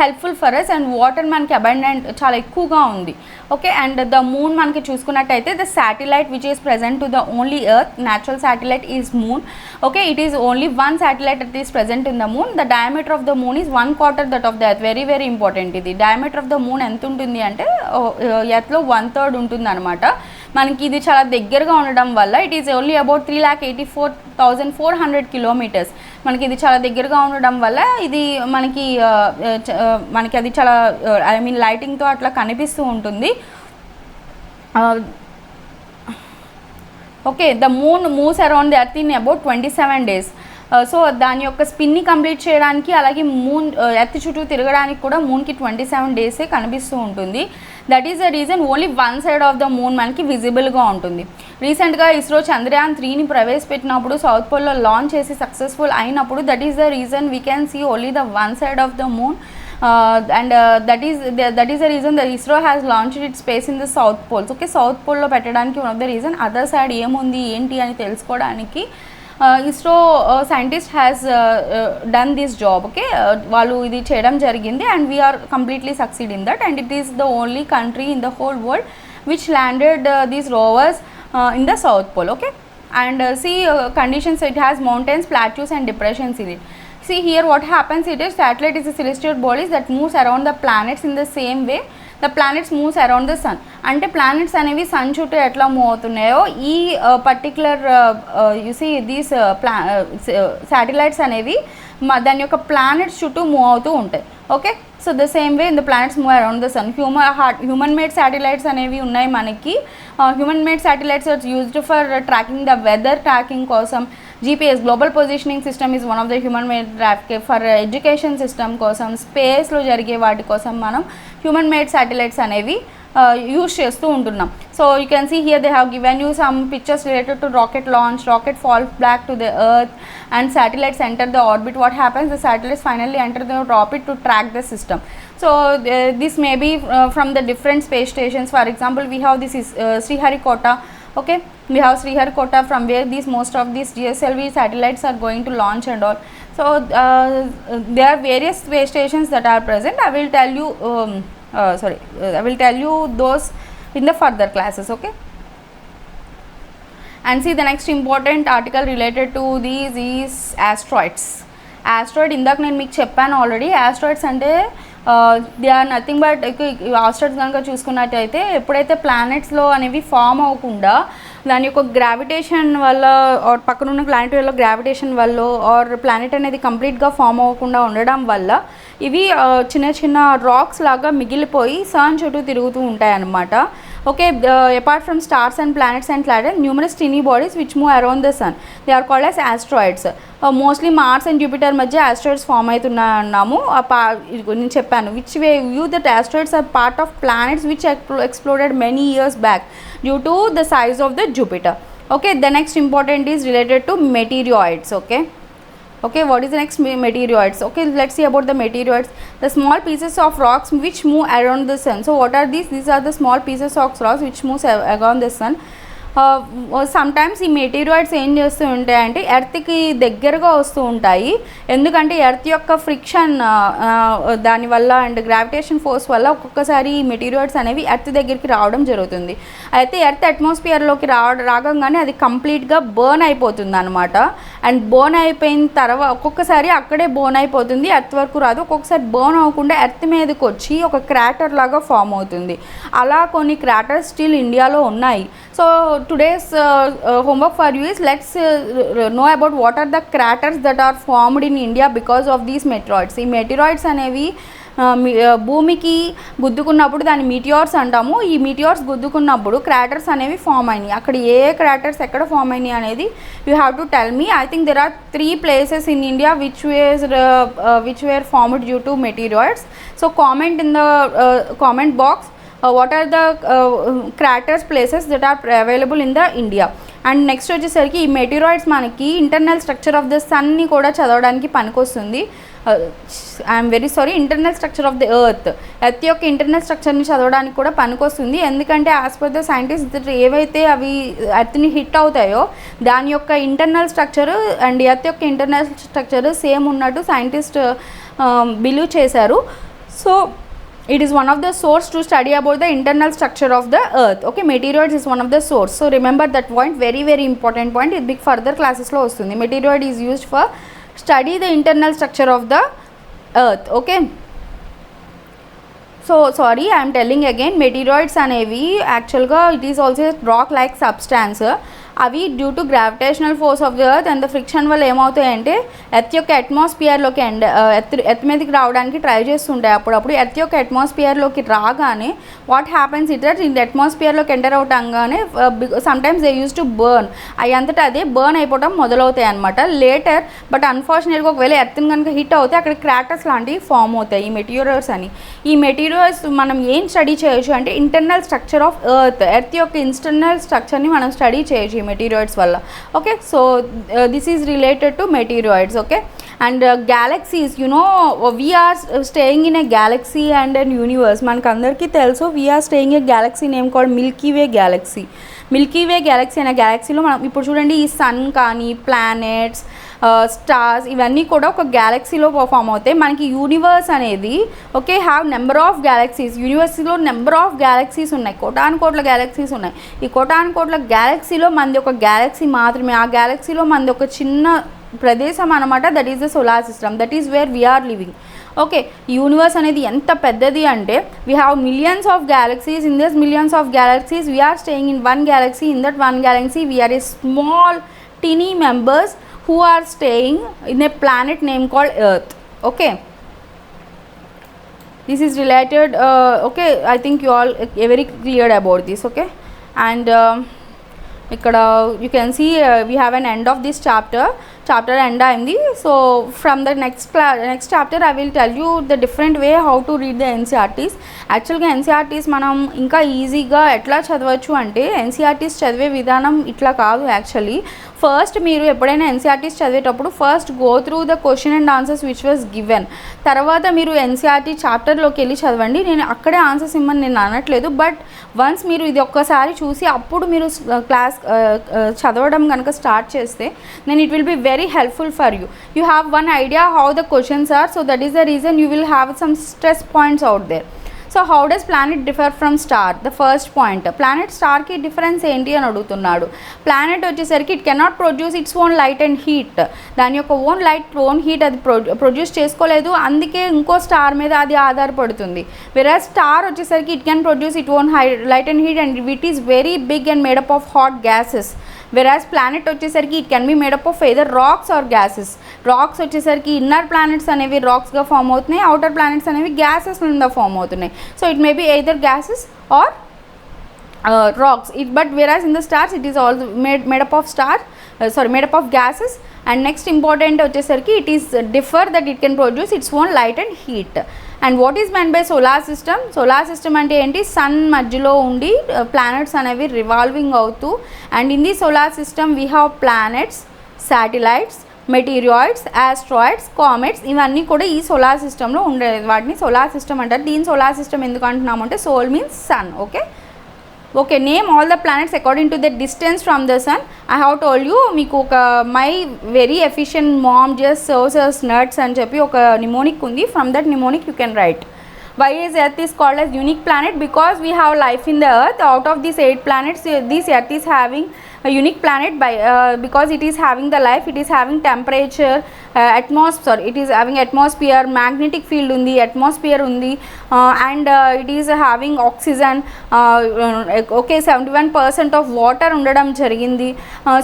helpful for us. And water మనకి అబండెంట్ చాలా ఎక్కువగా ఉంది. ఓకే, అండ్ ద మూన్ మనకి చూసుకున్నట్టయితే the satellite which is present to the only earth natural satellite is moon. Okay, it is only one satellite that is present in the moon. The diameter of the moon is 1/4 that of the earth. Very very important. ఇది diameter of the moon ఎంత ఉంటుంది అంటే ఎర్త్ లో 1/3 ఉంటుంది అనమాట. మనకి ఇది చాలా దగ్గరగా ఉండడం వల్ల it is only about 3,84,400 kilometres. మనకి ఇది చాలా దగ్గరగా ఉండడం వల్ల ఇది మనకి అది చాలా ఐ మీన్ లైటింగ్తో అట్లా కనిపిస్తూ ఉంటుంది. Okay, the moon moves around the earth in about 27 days. So దాని యొక్క స్పిన్ని కంప్లీట్ చేయడానికి, అలాగే మూన్ ఎర్త్ చుట్టూ తిరగడానికి కూడా మూన్కి 27 days కనిపిస్తూ ఉంటుంది. That is the reason only one side of the moon మనకి విజిబుల్గా ఉంటుంది. రీసెంట్గా ఇస్రో చంద్రయాన్ 3ని ప్రవేశపెట్టినప్పుడు సౌత్ పోల్లో లాంచ్ చేసి సక్సెస్ఫుల్ అయినప్పుడు that is the reason we can see only the one side of the moon. That is the reason that ISRO has launched its space in the South Pole. Okay, South Pole lo పెట్టడానికి one of the reason, other side ఏముంది ఏంటి అని తెలుసుకోవడానికి ISRO scientist has done this job. Okay, వాళ్ళు ఇది చేయడం జరిగింది and we are completely succeed in that, and it is the only country in the whole world which landed these rovers in the South Pole. Okay, and see conditions, it has mountains, plateaus and depressions in it. See here what happens, it is satellite is a celestial body that moves around the planets in the same way the planets moves around the sun. అంటే ప్లానెట్స్ అనేవి సన్ చుట్టూ ఎట్లా మూవ్ అవుతున్నాయో ఈ particular you see these satellites అనేవి దాని యొక్క ప్లానెట్స్ చుట్టూ మూవ్ అవుతూ ఉంటాయి. Okay, so the same way in the planets move around the sun. Human made satellites అనేవి ఉన్నాయి మనకి. Human made satellites are used for tracking the weather tracking కోసం. GPS global positioning system is one of the human made for education system కోసం, స్పేస్లో జరిగే వాటి కోసం మనం హ్యూమన్ మేడ్ శాటిలైట్స్ అనేవి యూజ్ చేస్తూ ఉంటున్నాం. So you can see here they have given you some pictures related to rocket launch, rocket fall back to the earth and satellites enter the orbit. What happens, the satellites finally enter the orbit to track the system. So this may be from the different space stations. For example, we have this is Sriharikota. Okay, we have Sriharikota from where these most of these GSLV satellites are going to launch and all. So there are various space stations that are present. I will tell you I will tell you those in the further classes. Okay, and see the next important article related to these is asteroids. Asteroid ఇందాక నేను మీకు చెప్పాను ఆల్రెడీ. ఆస్ట్రాయిడ్స్ అంటే they are nothing but asteroids కనుక చూసుకున్నట్టయితే ఎప్పుడైతే ప్లానెట్స్లో అనేవి ఫామ్ అవ్వకుండా దాని యొక్క గ్రావిటేషన్ వల్ల ఆర్ పక్కనున్న ప్లానెట్ వల్ల గ్రావిటేషన్ వల్ల ఆర్ ప్లానెట్ అనేది కంప్లీట్గా ఫామ్ అవ్వకుండా ఉండడం వల్ల ఇవి చిన్న చిన్న రాక్స్ లాగా మిగిలిపోయి సన్ చుట్టూ తిరుగుతూ ఉంటాయి అన్నమాట. Okay, apart from stars and planets and planets, numerous tiny bodies which move around the sun, they are called as asteroids. Mostly Mars and Jupiter మధ్య asteroids form అవుతున్నాము. నేను చెప్పాను which way view that asteroids are part of planets which exploded many years back due to the size of the Jupiter. Okay, the next important is related to meteoroids. Okay, what is the next meteoroids? Okay, let's see about the meteoroids. The small pieces of rocks which move around the sun. So what are these? These are the small pieces of rocks which moves around the sun. Sometimes ఈ మెటీరియాయిడ్స్ ఏం చేస్తూ ఉంటాయంటే ఎర్త్కి దగ్గరగా వస్తూ ఉంటాయి. ఎందుకంటే ఎర్త్ యొక్క ఫ్రిక్షన్ దానివల్ల అండ్ గ్రావిటేషన్ ఫోర్స్ వల్ల ఒక్కొక్కసారి ఈ మెటీరియాయిడ్స్ అనేవి ఎర్త్ దగ్గరికి రావడం జరుగుతుంది. అయితే ఎర్త్ అట్మాస్ఫియర్లోకి రాగానే అది కంప్లీట్గా బర్న్ అయిపోతుంది అనమాట. అండ్ బర్న్ అయిపోయిన తర్వాత ఒక్కొక్కసారి అక్కడే బర్న్ అయిపోతుంది, ఎర్త్ వరకు రాదు. ఒక్కొక్కసారి బర్న్ అవ్వకుండా ఎర్త్ మీదకి వచ్చి ఒక క్రాటర్ లాగా ఫామ్ అవుతుంది. అలా కొన్ని క్రాటర్స్ స్టిల్ ఇండియాలో ఉన్నాయి. So today's homework for you is let's know about what are the craters that are formed in India because of these meteoroids. ఈ meteoroids అనేవి భూమికి గుద్దుకున్నప్పుడు దాన్ని మీటియార్స్ అంటాము. ఈ మీటియార్స్ గుద్దుకున్నప్పుడు క్రాటర్స్ అనేవి ఫామ్ అయినాయి. అక్కడ ఏ క్రాటర్స్ ఎక్కడ ఫామ్ అయినాయి అనేది you have to tell me. I think there are 3 places in India which were formed due to meteoroids. So comment in the comment box what are the craters places that are available in the India. And next వచ్చేసరికి ఈ మెటీరాయిడ్స్ మనకి ఇంటర్నల్ స్ట్రక్చర్ ఆఫ్ ద సన్ని కూడా చదవడానికి పనికొస్తుంది. I'm very sorry, internal structure of the earth యొక్క ఇంటర్నల్ స్ట్రక్చర్ని చదవడానికి కూడా పనికొస్తుంది. ఎందుకంటే యాజ్ పర్ ద సైంటిస్ట్ ఏవైతే అవి ఎర్త్ని హిట్ అవుతాయో దాని యొక్క ఇంటర్నల్ స్ట్రక్చర్ అండ్ ఎర్త్ యొక్క ఇంటర్నల్ స్ట్రక్చర్ సేమ్ ఉన్నట్టు సైంటిస్ట్ బిలీవ్ చేశారు. So it is one of the source to study about the internal structure of the earth. Okay, meteoroids is one of the source. So remember that point, very very important point. It big further classes lo vastundi. Meteoroid is used for study the internal structure of the earth. Okay, so sorry, I am telling again, meteoroids anevi actual ga it is also rock like substance. అవి due to gravitational force of the earth and the friction వల్ల ఏమవుతాయంటే ఎర్త్ యొక్క అట్మాస్ఫియర్లోకి ఎర్త్ మీదకి రావడానికి ట్రై చేస్తుంటాయి. అప్పుడప్పుడు ఎర్త్ యొక్క అట్మాస్ఫియర్లోకి రాగానే what happens it that in అట్మాస్ఫియర్లోకి ఎంటర్ అవటంగానే sometimes they use to burn, అవి అంతటా అదే బర్న్ అయిపోవడం మొదలవుతాయి అనమాట లేటర్. బట్ అన్ఫార్చునేట్గా ఒకవేళ ఎర్త్ని కనుక హిట్ అవుతే అక్కడ క్రాటర్స్ లాంటివి ఫామ్ అవుతాయి, ఈ మెటీరియల్స్ అని. ఈ మెటీరియల్స్ మనం ఏం స్టడీ చేయొచ్చు అంటే ఇంటర్నల్ స్ట్రక్చర్ ఆఫ్ ఎర్త్ యొక్క ఇంటర్నల్ స్ట్రక్చర్ని మనం స్టడీ చేయొచ్చు meteoroids valla. Okay, so this is related to meteoroids. Okay, and galaxies, you know, we are staying in a galaxy and an universe. మనకు అందరికీ తెలుసు we are staying in a galaxy name called Milky Way galaxy. Milky Way galaxy అనే గ్యాలక్సీలో మనం ఇప్పుడు చూడండి ఈ సన్ కానీ ప్లానెట్స్ స్టార్స్ ఇవన్నీ కూడా ఒక గ్యాలక్సీలో పర్ఫామ్ అవుతాయి. మనకి యూనివర్స్ అనేది okay have number of galaxies. యూనివర్స్లో నెంబర్ ఆఫ్ గ్యాలక్సీస్ ఉన్నాయి, కోటాను కోట్ల గ్యాలక్సీస్ ఉన్నాయి. ఈ కోటాను కోట్ల గ్యాలక్సీలో మనది ఒక గ్యాలక్సీ మాత్రమే. ఆ గ్యాలక్సీలో మనది ఒక చిన్న ప్రదేశం అనమాట, that is the solar system, that is where we are living. Okay, universe అనేది ఎంత పెద్దది అంటే we have millions of galaxies. In this millions of galaxies we are staying in one galaxy. In that one galaxy we are a small teeny members who are staying in a planet named called Earth. Okay, this is related. Okay, I think you all very clear about this. Okay, and ikkada you can see we have an end of this chapter end ayindi. So from the next chapter I will tell you the different way how to read the NCERTs. యాక్చువల్గా NCERTs మనం ఇంకా ఈజీగా ఎట్లా చదవచ్చు అంటే NCERTs చదివే విధానం ఇట్లా కాదు. యాక్చువల్లీ ఫస్ట్ మీరు ఎప్పుడైనా NCERTs చదివేటప్పుడు first go through the question and answers which was given. తర్వాత మీరు NCERT చాప్టర్లోకి వెళ్ళి చదవండి. నేను అక్కడే ఆన్సర్స్ ఇమ్మని నేను అనట్లేదు, బట్ వన్స్ మీరు ఇది ఒక్కసారి చూసి అప్పుడు మీరు క్లాస్ చదవడం కనుక స్టార్ట్ చేస్తే then it will be very helpful for you. You have one idea how the questions are, so that is the reason you will have some stress points out there. So how does planet differ from star? The first point, planet star ki difference enti అని అడుగుతున్నాడు. planet వచ్చేసరికి it cannot produce its own light and heat. దాని యొక్క ఓన్ లైట్ ఓన్ హీట్ అది ప్రొడ్యూస్ చేసుకోలేదు, అందుకే ఇంకో స్టార్ మీద అది ఆధారపడుతుంది. whereas star వచ్చేసరికి it can produce its own light and heat and it is very big and made up of hot gases. whereas planet వచ్చేసరికి it can be made up of either rocks or gases. rocks వచ్చేసరికి ఇన్నర్ ప్లానెట్స్ అనేవి రాక్స్గా ఫామ్ అవుతున్నాయి, అవుటర్ ప్లానెట్స్ అనేవి గ్యాసెస్ నుండి ఫామ్ అవుతున్నాయి. So it may B either gases or rocks. But whereas in the stars it is all made up of made up of gases. And next important వచ్చేసరికి it is differ that it can produce its own light and heat. And what is meant by solar system? solar system అంటే ఏంటి, సన్ మధ్యలో ఉండి ప్లానెట్స్ అనేవి రివాల్వింగ్ అవుతూ, and in the solar system we have planets, satellites, meteoroids, asteroids, comets, ఇవన్నీ కూడా ఈ సోలార్ సిస్టంలో ఉండేది. వాటిని సోలార్ సిస్టమ్ అంటారు. దీని సోలార్ సిస్టమ్ ఎందుకు అంటున్నామంటే sol means sun. Okay, name all the planets according to the distance from the sun. I have told you, మీకు ఒక my very efficient mom just serves nuts అని చెప్పి ఒక నిమోనిక్ ఉంది. From that mnemonic you can write why is earth is called as unique planet, because we have life in the earth. Out of these 8 planets this earth is having a unique planet by because it is having the life, it is having temperature, atmosphere, it is having atmosphere, magnetic field undi, atmosphere undi, and it is having oxygen, okay, 71% of water ఉండడం జరిగింది.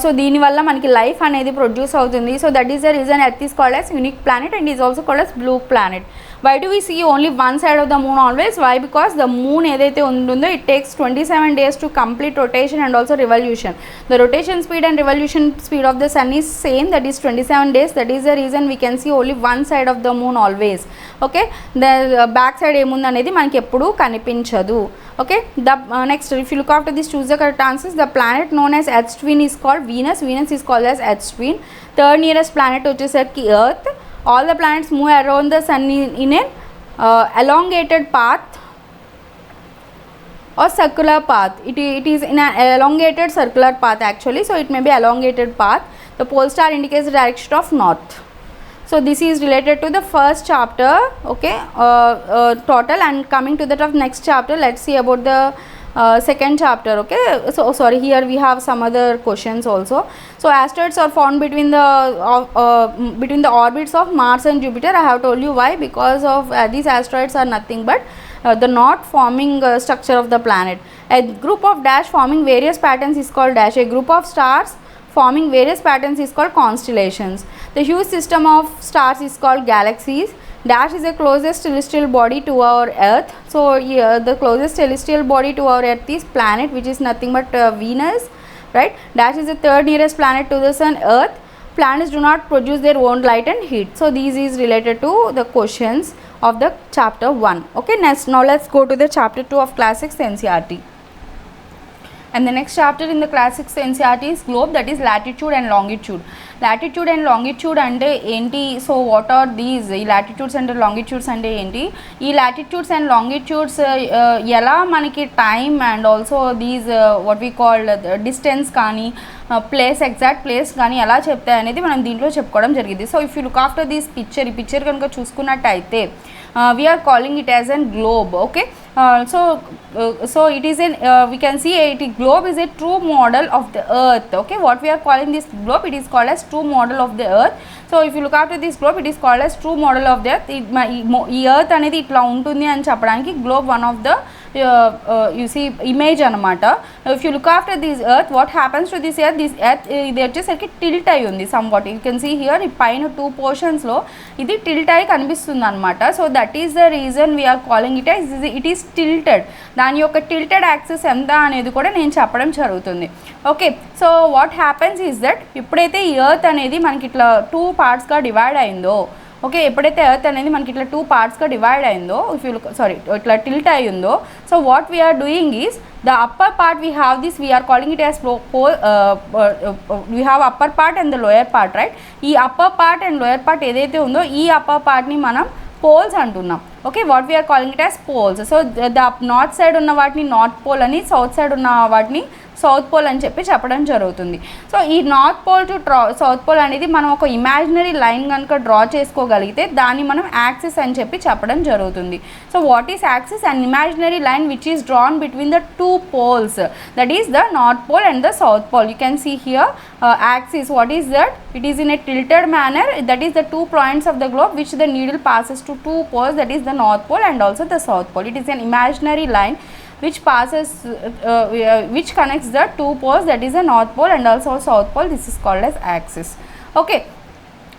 సో దీనివల్ల మనకి లైఫ్ అనేది ప్రొడ్యూస్ అవుతుంది. So that is the reason earth is called as unique planet and is also called as blue planet. Why do we see only one side of the moon always? Why? Because the moon ఏదైతే ఉంటుందో it takes 27 days to complete rotation and also revolution. The rotation speed and revolution speed of the sun is same, that is 27 days. That is the reason we can see only one side of the moon always. Okay, the back side ఏముంది అనేది మనకి ఎప్పుడు కనిపించదు. Okay, the next, if you look after this, choose the correct answers. The planet known as Earth's twin is called Venus. Venus is called as Earth's twin. Third nearest planet వచ్చేసరికి Earth. All the planets move around the sun in an elongated path or circular path. It is in an elongated circular path actually, so it may be elongated path. The pole star indicates the direction of north. So this is related to the first chapter, okay, total. And coming to that of next chapter, let's see about the second chapter. Okay, so sorry, here we have some other questions also. So asteroids are found between the orbits of Mars and Jupiter. I have told you why, because of these asteroids are nothing but the knot forming structure of the planet. A group of dash forming various patterns is called dash. A group of stars forming various patterns is called constellations. The huge system of stars is called galaxies. Dash is the closest celestial body to our Earth. So here the closest celestial body to our Earth is planet, which is nothing but Venus, right? Dash is the third nearest planet to the sun, Earth. Planets do not produce their own light and heat. So these is related to the questions of the chapter 1. Okay, next, now let's go to the chapter 2 of class 6 NCERT. And the next chapter in the class 6 NCERT is globe, that is latitude and longitude. Latitude and longitude అంటే ఏంటి? So what are these? ఈ లాటిట్యూడ్స్ అండ్ లాంగిట్యూడ్స్ అంటే ఏంటి? ఈ లాటిట్యూడ్స్ అండ్ లాంగిట్యూడ్స్ ఎలా మనకి time and also these what we call distance కానీ ప్లేస్, ఎగ్జాక్ట్ ప్లేస్ కానీ ఎలా చెప్తాయి అనేది మనం దీంట్లో చెప్పుకోవడం జరిగింది. So if you look after this picture, ఈ పిక్చర్ కనుక చూసుకున్నట్టయితే we are calling it as a globe. Okay, so it is an we can see a globe is a true model of the earth. Okay, what we are calling this globe, it is called as true model of the earth. So if you look after this globe, it is called as true model of the earth. ఈ earth అనేది ఇట్లా ఉంటుంది అని చెప్పడానికి globe one of the you see image అనమాట. If you look after this earth, what happens to this earth ఇది వచ్చేసరికి టిల్ట్ అయి ఉంది somewhat. You can see here ఈ పైన 2 portionsలో ఇది టిల్ట్ అయి కనిపిస్తుంది అనమాట. So that is the reason we are calling it as it is tilted. దాని యొక్క టిల్టెడ్ యాక్సిస్ ఎంత అనేది కూడా నేను చెప్పడం జరుగుతుంది. Okay, so what happens is that ఎప్పుడైతే ఈ ఎర్త్ అనేది మనకి ఇట్లా 2 పార్ట్స్గా డివైడ్ అయిందో, ఓకే, ఎప్పుడైతే ఎర్త్ అనేది మనకి ఇట్లా 2 పార్ట్స్గా డివైడ్ అయిందో, ఇఫ్ యూ ఇట్లా టిల్ట్ అయ్యిందో, so what we are doing is the upper part we have this, we are calling it as pole, we have upper part and the lower part, right? ఈ upper part and lower part ఏదైతే ఉందో ఈ upper part ని మనం పోల్స్ అంటున్నాం. Okay, what we are calling it as poles. So the north side ఉన్న వాటిని నార్త్ పోల్ అని, సౌత్ సైడ్ ఉన్న వాటిని సౌత్ పోల్ అని చెప్పడం జరుగుతుంది. సో ఈ north pole to south pole అనేది మనం ఒక ఇమాజినరీ లైన్ కనుక డ్రా చేసుకోగలిగితే దాన్ని మనం యాక్సిస్ అని చెప్పడం జరుగుతుంది. So what is axis? And imaginary line which is drawn between the 2 poles, that is the north pole and the south pole. You can see here axis. What is that? It is in a tilted manner, that is the 2 points of the globe which the needle passes to 2 poles, that is the north pole and also the south pole. It is an imaginary line which passes which connects the 2 poles, that is the north pole and also south pole. This is called as axis. Okay,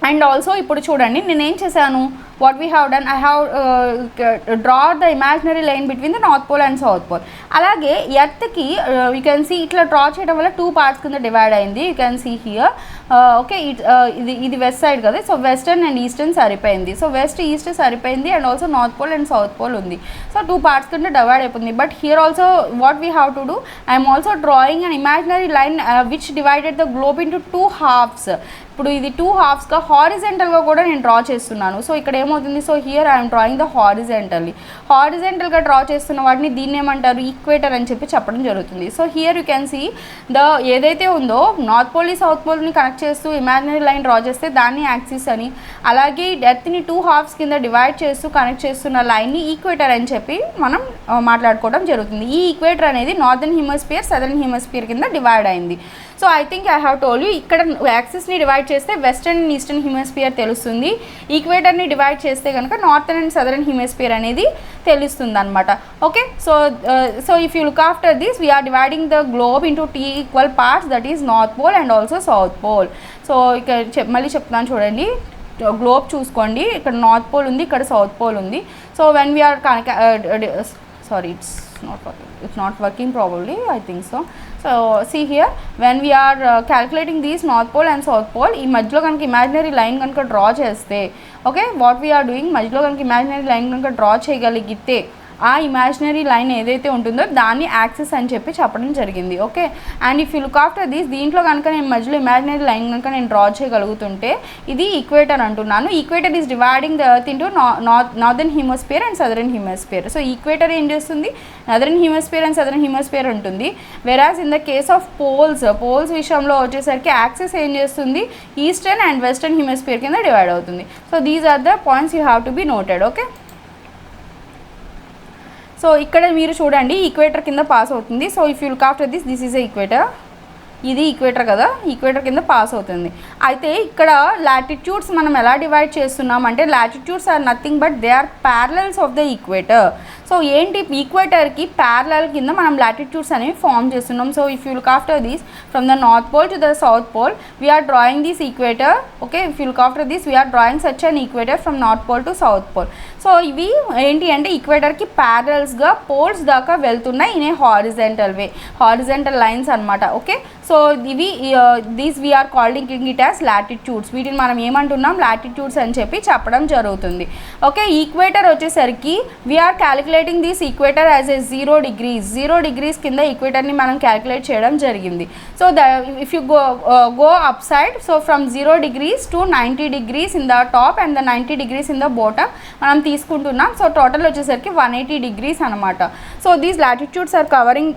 and also ఇప్పుడు చూడండి నేను ఏం చేశాను, what we have done, I have draw the imaginary line between the north pole and south pole. అలాగే ఎర్త్కి you can see ఇట్లా డ్రా చేయడం వల్ల 2 పార్ట్స్ కింద డివైడ్ అయింది. you can see here okay, ఇది వెస్ట్ సైడ్ కదా, సో వెస్టర్న్ అండ్ ఈస్టర్న్ సరిపోయింది. సో వెస్ట్ ఈస్ట్ సరిపోయింది and also north pole and south pole ఉంది. సో 2 పార్ట్స్ కింద డివైడ్ అయిపోయింది. But here also what we have to do, I'm also drawing an imaginary line which divided the globe into 2 halves. ఇప్పుడు ఇది 2 halvesగా హారిజెంటల్గా కూడా నేను డ్రా చేస్తున్నాను. సో ఇక్కడ ఏమవుతుంది, so here I'm drawing the హారిజెంటల్గా డ్రా చేస్తున్న వాటిని దీన్ని ఏమంటారు, ఈక్వేటర్ అని చెప్పడం జరుగుతుంది. So here you can see the ఏదైతే ఉందో నార్త్ పోల్ సౌత్ పోల్ని కనెక్ట్ చేస్తూ ఇమాజినరీ లైన్ డ్రా చేస్తే దాన్ని యాక్సిస్ అని, అలాగే ఎర్త్ని 2 halves కింద డివైడ్ చేస్తూ కనెక్ట్ చేస్తున్న లైన్ని ఈక్వేటర్ అని చెప్పి మనం మాట్లాడుకోవడం జరుగుతుంది. ఈ ఈక్వేటర్ అనేది నార్దర్న్ హెమిస్ఫియర్ సదర్న్ హెమిస్ఫియర్ కింద డివైడ్ అయింది. So I think I have told you, ఇక్కడ యాక్సిస్ని డివైడ్ చేస్తే వెస్టర్న్ అండ్ ఈస్టర్న్ హెమిస్ఫియర్ తెలుస్తుంది, ఈక్వేటర్ని డివైడ్ చేస్తే కనుక నార్థన్ అండ్ సదర్న్ హెమిస్ఫియర్ అనేది తెలుస్తుంది అనమాట. Okay, so if you look after this we are dividing the globe into 2 equal parts, that is north pole and also south pole. So ఇక్కడ మళ్ళీ చెప్తాను చూడండి, గ్లోబ్ చూసుకోండి, ఇక్కడ నార్త్ పోల్ ఉంది, ఇక్కడ సౌత్ పోల్ ఉంది. So when we are sorry, it's not working probably, I think so. So see here, when we are calculating these north pole and south pole, ఈ మధ్యలో కనుక ఇమాజినరీ లైన్ కనుక డ్రా చేస్తే, ఓకే, వాట్ వీఆర్ డూయింగ్, మధ్యలో కనుక ఇమాజినరీ లైన్ కనుక డ్రా చేయగలిగితే ఆ ఇమాజినరీ లైన్ ఏదైతే ఉంటుందో దాన్ని యాక్సిస్ అని చెప్పి చెప్పడం జరిగింది. Okay, and if you look after this, దీంట్లో కనుక నేను మధ్యలో ఇమాజినరీ లైన్ కనుక నేను డ్రా చేయగలుగుతుంటే ఇది ఈక్వేటర్ అంటున్నాను. Equator is dividing the earth into northern hemisphere and southern hemisphere. So equator ఏం చేస్తుంది, northern hemisphere and southern hemisphere ఉంటుంది. Whereas in the case of poles విషయంలో వచ్చేసరికి యాక్సిస్ ఏం చేస్తుంది, ఈస్టర్న్ అండ్ వెస్టర్న్ హెమిస్ఫియర్ కింద డివైడ్ అవుతుంది. So these are the points you have to be noted. Okay, so ఇక్కడ మీరు చూడండి ఈక్వేటర్ కింద పాస్ అవుతుంది. So if you look after this, this is equator, ఇది ఈక్వేటర్ కదా, ఈక్వేటర్ కింద పాస్ అవుతుంది. అయితే ఇక్కడ లాటిట్యూడ్స్ మనం ఎలా డివైడ్ చేస్తున్నాం అంటే, latitudes are nothing but they are parallels of the equator. So ఏంటి, ఈక్వేటర్కి ప్యారలల్ కింద మనం లాటిట్యూడ్స్ అనేవి ఫామ్ చేస్తున్నాం. So if you look after this, from the north pole to the south pole we are drawing this equator. Okay, if you look after this we are drawing such an equator from north pole to south pole. So ఇవి ఏంటి అంటే ఈక్వేటర్కి ప్యారల్స్గా పోల్స్ దాకా వెళ్తున్నాయి in a horizontal way, horizontal lines అనమాట. ఓకే, సో ఇవి these we are calling it as latitudes. వీటిని మనం ఏమంటున్నాం, లాటిట్యూడ్స్ అని చెప్పి చెప్పడం జరుగుతుంది. ఓకే, ఈక్వేటర్ వచ్చేసరికి we are calculating this equator as a 0 degrees. 0 degrees కింద ఈక్వేటర్ని మనం క్యాలిక్యులేట్ చేయడం జరిగింది. So if you go up side, so from 0 degrees to 90 degrees in the top and the 90 degrees in the bottom మనం తీసుకుంటున్నాం. సో టోటల్ వచ్చేసరికి 180 degrees అనమాట. So these latitudes are covering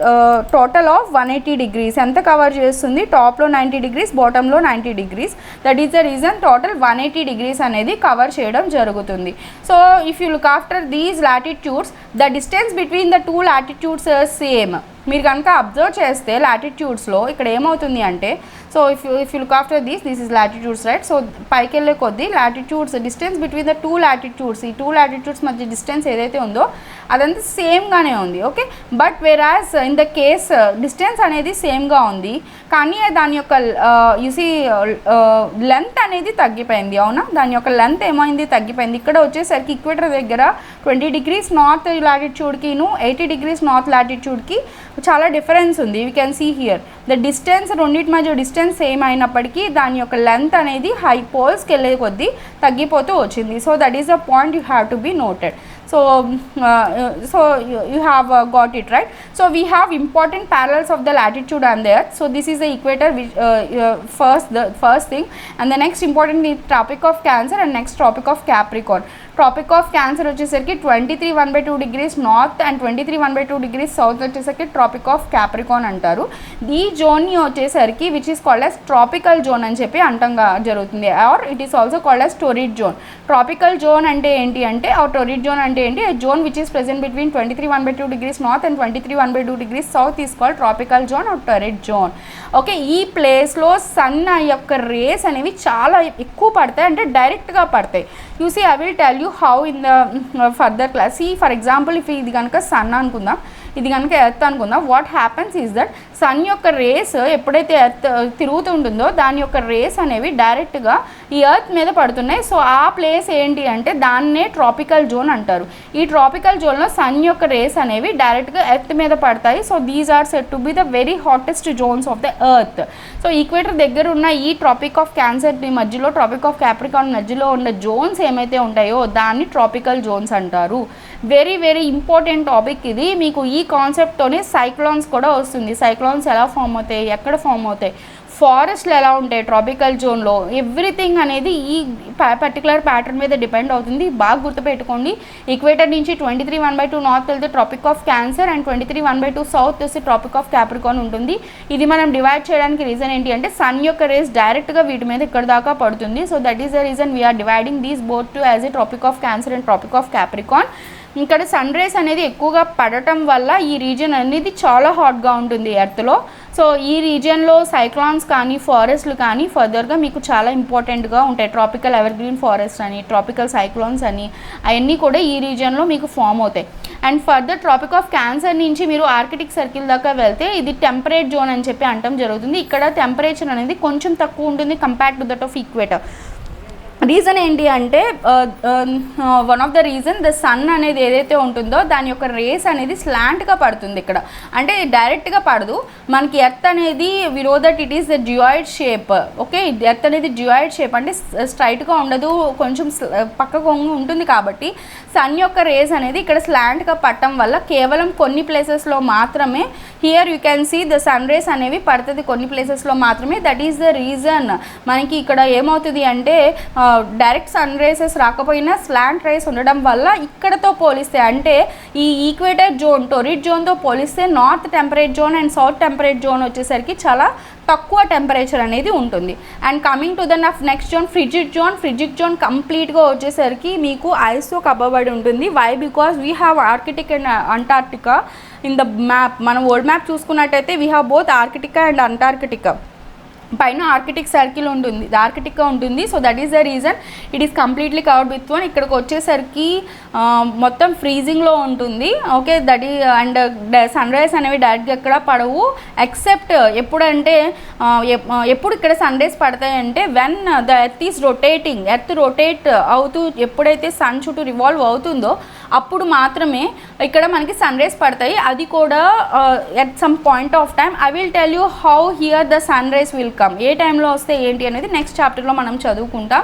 total of 180 degrees. ఎంత కవర్ చేస్తుంది, టాప్లో 90 degrees, బాటంలో 90 degrees. That is the reason total 180 degrees అనేది కవర్ చేయడం జరుగుతుంది. So if you look after these latitudes, the distance between the 2 latitudes are same. మీరు కనుక అబ్జర్వ్ చేస్తే లాటిట్యూడ్స్లో ఇక్కడ ఏమవుతుంది అంటే, so if you look after this is latitudes right. So పైకి వెళ్ళే కొద్దీ latitudes distance between the 2 latitudes, ఈ 2 latitudes మధ్య డిస్టెన్స్ ఏదైతే ఉందో అదంతా సేమ్గానే ఉంది. Okay, but whereas in the case distance అనేది సేమ్గా ఉంది, కానీ దాని యొక్క యూసీ లెంత్ అనేది తగ్గిపోయింది. అవునా, దాని యొక్క లెంత్ ఏమైంది, తగ్గిపోయింది. ఇక్కడ వచ్చేసరికి ఈక్వేటర్ దగ్గర 20 degrees నార్త్ లాటిట్యూడ్కిను 80 degrees నార్త్ లాటిట్యూడ్కి చాలా డిఫరెన్స్ ఉంది. You can see here the distance, రెండింటి మధ్య డిస్టెన్స్ సేమ్ అయినప్పటికీ దాని యొక్క లెంత్ అనేది హై పోల్స్కి వెళ్ళే కొద్దీ తగ్గిపోతూ వచ్చింది. So that is the point you have to be noted. So you have got it right. So we have important parallels of the latitude and the earth. So this is the equator, which the first thing, and the next important is Tropic of Cancer and next Tropic of Capricorn. Tropic of Cancer వచ్చేసరికి 23 1/2 degrees north and 23 1/2 degrees south వచ్చేసరికి Tropic of Capricorn అంటారు. ఈ జోన్ని వచ్చేసరికి which is called as tropical zone అని చెప్పి అంటంగా జరుగుతుంది, or it is also called as torrid zone. Tropical zone అంటే ఏంటి అంటే, or torrid zone అంటే ఏంటి, a zone which is present between 23 1/2 degrees north and 23 1/2 degrees south is called tropical zone or torrid zone. Okay, ఈ ప్లేస్లో సన్ యొక్క రేస్ అనేవి చాలా ఎక్కువ పడతాయి, అంటే డైరెక్ట్గా పడతాయి. You see, I will tell you how in the further class. ఈ ఫర్ ఎగ్జాంపుల్ ఇఫ్ ఇది కనుక సన్ అనుకుందాం, ఇది కనుక ఎర్త్ అనుకుందాం, what happens is that sun యొక్క రేస్ ఎప్పుడైతే ఎర్త్ తిరుగుతుంటుందో దాని యొక్క రేస్ అనేవి డైరెక్ట్గా ఈ ఎర్త్ మీద పడుతున్నాయి. సో ఆ ప్లేస్ ఏంటి అంటే దాన్నే ట్రాపికల్ జోన్ అంటారు. ఈ ట్రాపికల్ జోన్లో సన్ యొక్క రేస్ అనేవి డైరెక్ట్గా ఎర్త్ మీద పడతాయి. So these are said to be the very hottest zones of the earth. So equator దగ్గర ఉన్న ఈ ట్రాపిక్ ఆఫ్ క్యాన్సర్ మధ్యలో, ట్రాపిక్ ఆఫ్ క్యాప్రికాన్ మధ్యలో ఉన్న జోన్స్ ఏమైతే ఉంటాయో దాన్ని ట్రాపికల్ జోన్స్ అంటారు. వెరీ వెరీ ఇంపార్టెంట్ టాపిక్ ఇది. మీకు ఈ కాన్సెప్ట్తోనే సైక్లోన్స్ కూడా వస్తుంది. సైక్లోన్స్ ఎలా ఫామ్ అవుతాయి, ఎక్కడ ఫామ్ అవుతాయి, ఫారెస్ట్లు ఎలా ఉంటాయి ట్రాపికల్ జోన్లో, ఎవ్రీథింగ్ అనేది ఈ పర్టికులర్ ప్యాటర్న్ మీద డిపెండ్ అవుతుంది. బాగా గుర్తుపెట్టుకోండి. ఈక్వేటర్ నుంచి 23 1/2 నార్త్ వెళ్తే tropic of Cancer and 23 1/2 south వస్తే ట్రాపిక్ ఆఫ్ క్యాప్రికాన్ ఉంటుంది. ఇది మనం డివైడ్ చేయడానికి రీజన్ ఏంటి అంటే సన్ యొక్క రేస్ డైరెక్ట్గా వీటి మీద ఇక్కడ దాకా పడుతుంది. So that is the reason we are dividing these both to as a tropic of Cancer and trophic of Capricorn. ఇక్కడ సన్ రేస్ అనేది ఎక్కువగా పడటం వల్ల ఈ రీజన్ అనేది చాలా హాట్గా ఉంటుంది ఎర్త్లో. సో ఈ రీజియన్లో సైక్లాన్స్ కానీ ఫారెస్ట్లు కానీ ఫర్దర్గా మీకు చాలా ఇంపార్టెంట్గా ఉంటాయి. ట్రాపికల్ ఎవర్గ్రీన్ ఫారెస్ట్ అని, ట్రాపికల్ సైక్లాన్స్ అని, అవన్నీ కూడా ఈ రీజియన్లో మీకు ఫామ్ అవుతాయి. And further tropic of Cancer నుంచి మీరు ఆర్కిటిక్ సర్కిల్ దాకా వెళ్తే ఇది టెంపరేట్ జోన్ అని చెప్పి అంటం జరుగుతుంది. ఇక్కడ టెంపరేచర్ అనేది కొంచెం తక్కువ ఉంటుంది compared to that of equator. Reason ఏంటి అంటే one of the reason the sun అనేది ఏదైతే ఉంటుందో దాని యొక్క రేస్ అనేది స్లాంట్గా పడుతుంది ఇక్కడ, అంటే డైరెక్ట్గా పడదు మనకి. ఎర్త్ అనేది we know that it is the geoid shape. Okay, earth అనేది జియాయిడ్ షేప్ అంటే స్ట్రైట్గా ఉండదు, కొంచెం పక్కకు ఉంటుంది. కాబట్టి సన్ యొక్క రేస్ అనేది ఇక్కడ స్లాంట్గా పడటం వల్ల కేవలం కొన్ని ప్లేసెస్లో మాత్రమే here you can see the sun rays అనేవి పడుతుంది, కొన్ని ప్లేసెస్లో మాత్రమే. దట్ ఈస్ ద రీజన్ మనకి ఇక్కడ ఏమవుతుంది అంటే డైరెక్ట్ సన్ రేసెస్ రాకపోయినా స్లాంట్ రేస్ ఉండడం వల్ల ఇక్కడతో పోలిస్తే, అంటే ఈ ఈక్వేటర్ జోన్ టొరిడ్ జోన్తో పోలిస్తే north temperate zone and south temperate zone వచ్చేసరికి చాలా తక్కువ టెంపరేచర్ అనేది ఉంటుంది. And coming to the next zone frigid zone కంప్లీట్గా వచ్చేసరికి మీకు ఐస్తో కప్పబడి ఉంటుంది. Why? Because we have Arctic and Antarctica in the map. మనం వరల్డ్ మ్యాప్ చూసుకున్నట్టయితే we have both Arctica and Antarctica. పైన ఆర్కిటిక్ సర్కిల్ ఉంటుంది, ఆర్కిటిక్గా ఉంటుంది. So that is the reason it is completely covered with one. ఇక్కడికి వచ్చేసరికి మొత్తం ఫ్రీజింగ్లో ఉంటుంది. ఓకే, దట్ ఈ అండ్ సన్ రైజ్ అనేవి డైరెక్ట్గా ఎక్కడ పడవు ఎక్సెప్ట్ ఎప్పుడంటే ఎప్పుడు ఇక్కడ సన్ రైజ్ పడతాయంటే when the earth is rotating. Earth rotate అవుతూ ఎప్పుడైతే సన్ చుట్టూ రివాల్వ్ అవుతుందో అప్పుడు మాత్రమే ఇక్కడ మనకి సన్ రైజ్ పడతాయి. అది కూడా at some point of time. I will tell you how here the sun rise will come. ఏ టైంలో వస్తే ఏంటి అనేది నెక్స్ట్ చాప్టర్లో మనం చదువుకుంటాం.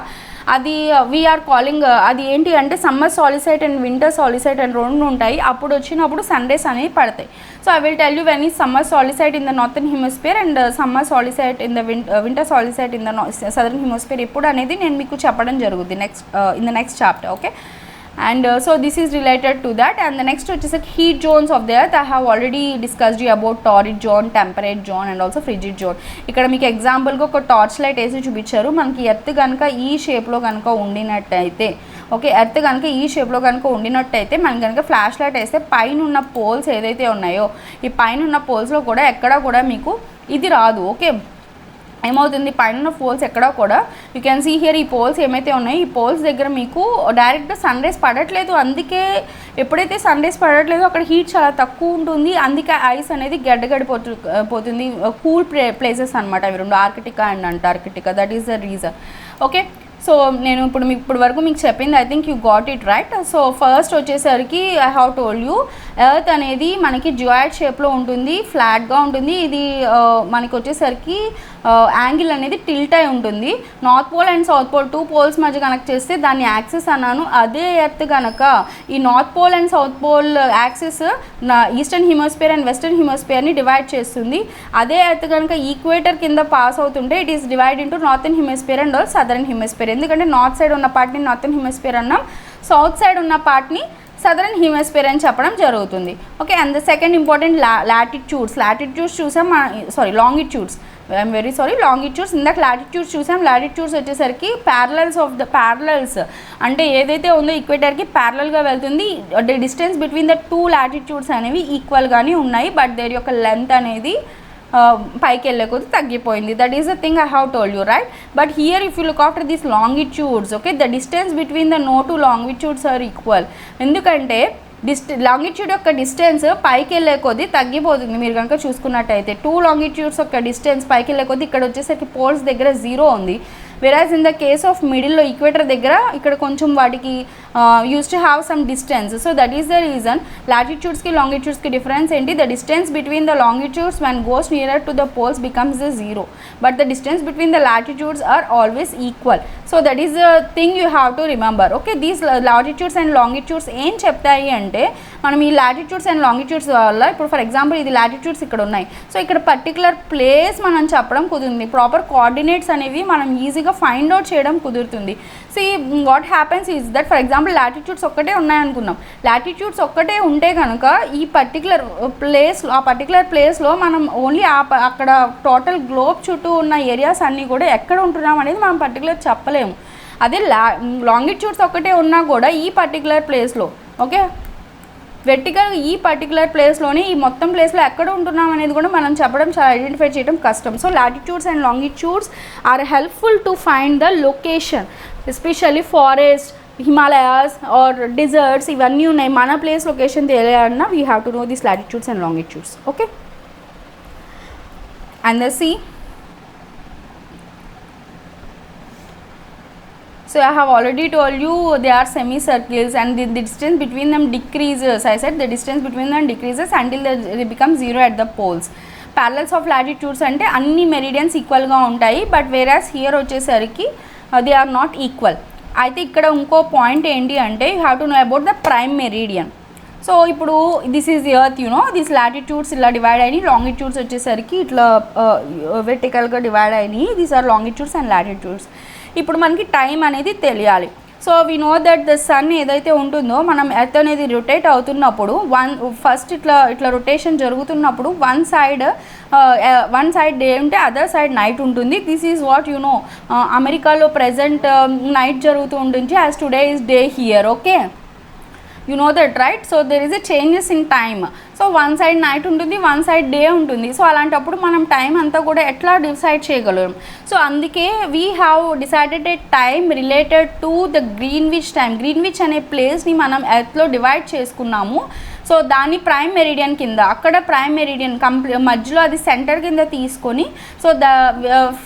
అది వీఆర్ కాలింగ్ అది ఏంటి అంటే summer solstice and winter solstice అని రెండు ఉంటాయి. అప్పుడు వచ్చినప్పుడు సన్ రేస్ అనేవి పడతాయి. So I will tell you when is summer solstice in the northern hemisphere and summer solstice in the winter solstice in the southern hemisphere ఎప్పుడు అనేది నేను మీకు చెప్పడం జరుగుతుంది in the next chapter. Okay, and so this is related to that. And the next which is like heat zones of the earth. I have already discussed you about torrid zone, temperate zone and also frigid zone. ఇక్కడ మీకు ఎగ్జాంపుల్గా ఒక టార్చ్ లైట్ వేసి చూపించారు. మనకి ఎర్త్ కనుక ఈ షేప్లో కనుక ఉండినట్టయితే, ఓకే, ఎర్త్ కనుక ఈ షేప్లో కనుక ఉండినట్టయితే మనకి కనుక ఫ్లాష్ లైట్ వేస్తే పైన ఉన్న పోల్స్ ఏదైతే ఉన్నాయో ఈ పైన ఉన్న పోల్స్లో కూడా ఎక్కడా కూడా మీకు ఇది రాదు. ఓకే, ఏమవుతుంది పైన పోల్స్ ఎక్కడా కూడా యూ క్యాన్ సీ హియర్ ఈ పోల్స్ ఏమైతే ఉన్నాయో ఈ పోల్స్ దగ్గర మీకు డైరెక్ట్ సన్ రైజ్ పడట్లేదు. అందుకే ఎప్పుడైతే సన్ రైజ్ పడట్లేదో అక్కడ హీట్ చాలా తక్కువ ఉంటుంది. అందుకే ఐస్ అనేది పోతుంది. కూల్ ప్లేసెస్ అనమాట అవి రెండు, Arctica and Antarctica. That is the reason. Okay, so నేను ఇప్పుడు వరకు మీకు చెప్పింది I think you got it right. So first వచ్చేసరికి I have told you earth అనేది మనకి జియాయిడ్ షేప్లో ఉంటుంది, ఫ్లాట్గా ఉంటుంది. ఇది మనకి వచ్చేసరికి యాంగిల్ అనేది టిల్ట్ అయి ఉంటుంది. North pole and south pole 2 poles మధ్య కనెక్ట్ చేస్తే దాన్ని యాక్సిస్ అన్నాను. అదే ఎర్త్ కనుక ఈ north pole and south pole axis eastern hemisphere and western హిమోస్ఫియర్ని డివైడ్ చేస్తుంది. అదే ఎర్త్ కనుక ఈక్వేటర్ కింద పాస్ అవుతుంటే it is divide into northern hemisphere and southern hemisphere. ఎందుకంటే నార్త్ సైడ్ ఉన్న పార్ట్ని నార్థన్ హిమోస్ఫియర్ అన్నాం, సౌత్ సైడ్ ఉన్న పార్ట్ని సదరన్ హిమోస్ఫియర్ అని చెప్పడం జరుగుతుంది. Okay, and the second important latitudes చూసాం, longitudes. I'm very sorry, longitudes. ఇందాక లాటిట్యూడ్స్ చూసాం. లాటిట్యూడ్స్ వచ్చేసరికి ప్యారలల్స్ అంటే ఏదైతే ఉందో ఈక్వేటర్కి ప్యారలల్గా వెళ్తుంది. డిస్టెన్స్ బిట్వీన్ ద 2 లాటిట్యూడ్స్ అనేవి ఈక్వల్గానే ఉన్నాయి, బట్ దేని యొక్క లెంత్ అనేది పైకి వెళ్ళే కొద్ది తగ్గిపోయింది. That is the thing I have told you right. But here if you look after these longitudes, okay, the distance between the no 2 longitudes are equal. ఎందుకంటే లాంగిట్యూడ్ యొక్క డిస్టెన్స్ పైకి వెళ్ళే కొద్దీ తగ్గిపోతుంది. మీరు కనుక చూసుకున్నట్టయితే 2 లాంగిట్యూడ్స్ యొక్క డిస్టెన్స్ పైకి వెళ్ళే కొద్దీ ఇక్కడ వచ్చేసరికి పోల్స్ దగ్గర 0 ఉంది. Whereas in the case of మిడిల్లో ఈక్వేటర్ దగ్గర ఇక్కడ కొంచెం వాటికి use to have some distance. So that is the reason లాటిట్యూడ్స్కి లాంగిట్యూడ్స్కి డిఫరెన్స్ ఏంటి? The distance between the longitudes when goes nearer to the poles becomes the 0, but the distance between the latitudes are always equal. So that is the thing you have to remember. Okay, these latitudes and longitudes ఏం చెప్తాయి అంటే మనం ఈ లాటిట్యూడ్స్ అండ్ లాంగిట్యూడ్స్ వల్ల ఇప్పుడు ఫర్ ఎగ్జాంపుల్ ఇది లాటిట్యూడ్స్ ఇక్కడ ఉన్నాయి. సో ఇక్కడ పర్టికులర్ ప్లేస్ మనం చెప్పడం కుదురుతుంది. ప్రాపర్ కోఆర్డినేట్స్ అనేవి మనం ఈజీగా ఫైండ్ అవుట్ చేయడం కుదురుతుంది. So what happens is that for example latitudes ఒక్కటే ఉన్నాయనుకున్నాం. లాటిట్యూడ్స్ ఒక్కటే ఉంటే కనుక ఈ పర్టికులర్ ప్లేస్లో మనం ఓన్లీ అక్కడ టోటల్ గ్లోబ్ చుట్టూ ఉన్న ఏరియాస్ అన్నీ కూడా ఎక్కడ ఉంటున్నాం అనేది మనం పర్టికులర్ చెప్పలేము. అదే లాంగిట్యూడ్స్ ఒక్కటే ఉన్నా కూడా ఈ పర్టికులర్ ప్లేస్లో, ఓకే, వెర్టికల్ ఈ పర్టికులర్ ప్లేస్లోనే ఈ మొత్తం ప్లేస్లో ఎక్కడ ఉంటున్నాం అనేది కూడా మనం చెప్పడం చాలా ఐడెంటిఫై చేయడం కష్టం. So latitudes and longitudes are helpful to find the location, especially forest, Himalayas or deserts ఇవన్నీ ఉన్నాయి. మన ప్లేస్ లొకేషన్ తెలియాలన్నా we have to know this latitudes and longitudes. Okay, and the sea. So I have already told you they are semicircles and the distance between them decreases. I said the distance between them decreases until they become zero at the poles. Parallels of latitudes అంటే అన్ని మెరిడియన్స్ ఈక్వల్గా ఉంటాయి, బట్ వేరాస్ హియర్ వచ్చేసరికి దే ఆర్ నాట్ ఈక్వల్. అయితే ఇక్కడ ఇంకో పాయింట్ ఏంటి అంటే you have to know about the prime meridian. So ఇప్పుడు this is earth, this latitudes ఇలా డివైడ్ అయినాయి, లాంగిట్యూడ్స్ వచ్చేసరికి ఇట్లా వెర్టికల్గా డివైడ్ అయినాయి. These are longitudes and latitudes. ఇప్పుడు మనకి టైం అనేది తెలియాలి. So we know that the sun ఏదైతే ఉంటుందో మనం ఎర్త్ అనేది రొటేట్ అవుతున్నప్పుడు ఫస్ట్ ఇట్లా రొటేషన్ జరుగుతున్నప్పుడు వన్ సైడ్ డే ఉంటే అదర్ సైడ్ నైట్ ఉంటుంది. దిస్ ఈజ్ వాట్ అమెరికాలో ప్రజెంట్ నైట్ జరుగుతూ ఉంటుంది, as today is day here. Okay, you know that, right? So there is a changes in time. So one side night ఉంటుంది, one side day ఉంటుంది. సో అలాంటప్పుడు మనం టైం అంతా కూడా ఎట్లా డిసైడ్ చేయగలం? సో అందుకే we have decided a time related to the Greenwich time. Greenwich అనే ప్లేస్ని మనం ఎర్త్లో డివైడ్ చేసుకున్నాము. సో దాన్ని ప్రైమ్ మెరిడియన్ కింద, అక్కడ ప్రైమ్ మెరిడియన్ మధ్యలో అది సెంటర్ కింద తీసుకొని, so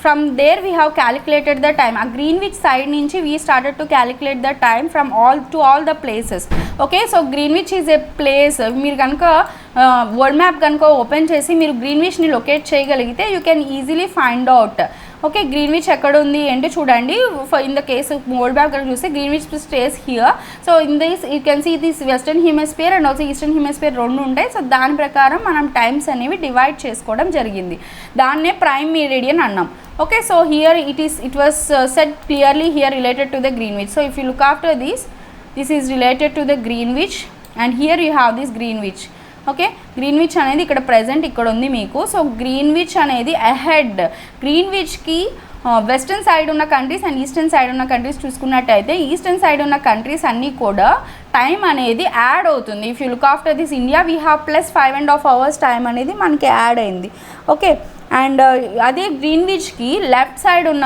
from there we have calculated the time. ఆ గ్రీన్విచ్ సైడ్ నుంచి we started to calculate the time from all the places. Okay, so Greenwich is a place. మీరు కనుక వరల్డ్ మ్యాప్ కనుక ఓపెన్ చేసి మీరు గ్రీన్విచ్ని లొకేట్ చేయగలిగితే you can easily find out. Okay, Greenwich ఎక్కడ ఉంది అంటే చూడండి, in the case world map కనుక చూస్తే Greenwich stays here. So in this you can see this western hemisphere and also eastern hemisphere రెండు ఉంటాయి. సో దాని ప్రకారం మనం టైమ్స్ అనేవి డివైడ్ చేసుకోవడం జరిగింది. దాన్నే ప్రైమ్ మెరిడియన్ అన్నాం. Okay, so here it was said clearly here related to the Greenwich. So if you look after this is related to the Greenwich and here you have this Greenwich. Okay, Greenwich అనేది ఇక్కడ present ఇక్కడ ఉంది మీకు. సో Greenwich అనేది ahead. Greenwich కి వెస్టర్న్ సైడ్ ఉన్న కంట్రీస్ అండ్ ఈస్టర్న్ సైడ్ ఉన్న కంట్రీస్ చూసుకున్నట్టయితే ఈస్టర్న్ సైడ్ ఉన్న కంట్రీస్ అన్నీ కూడా టైం అనేది యాడ్ అవుతుంది. If you look after this India we have plus 5.5 hours time అనేది మనకి యాడ్ అయింది. ఓకే, అండ్ అదే గ్రీన్విచ్కి లెఫ్ట్ సైడ్ ఉన్న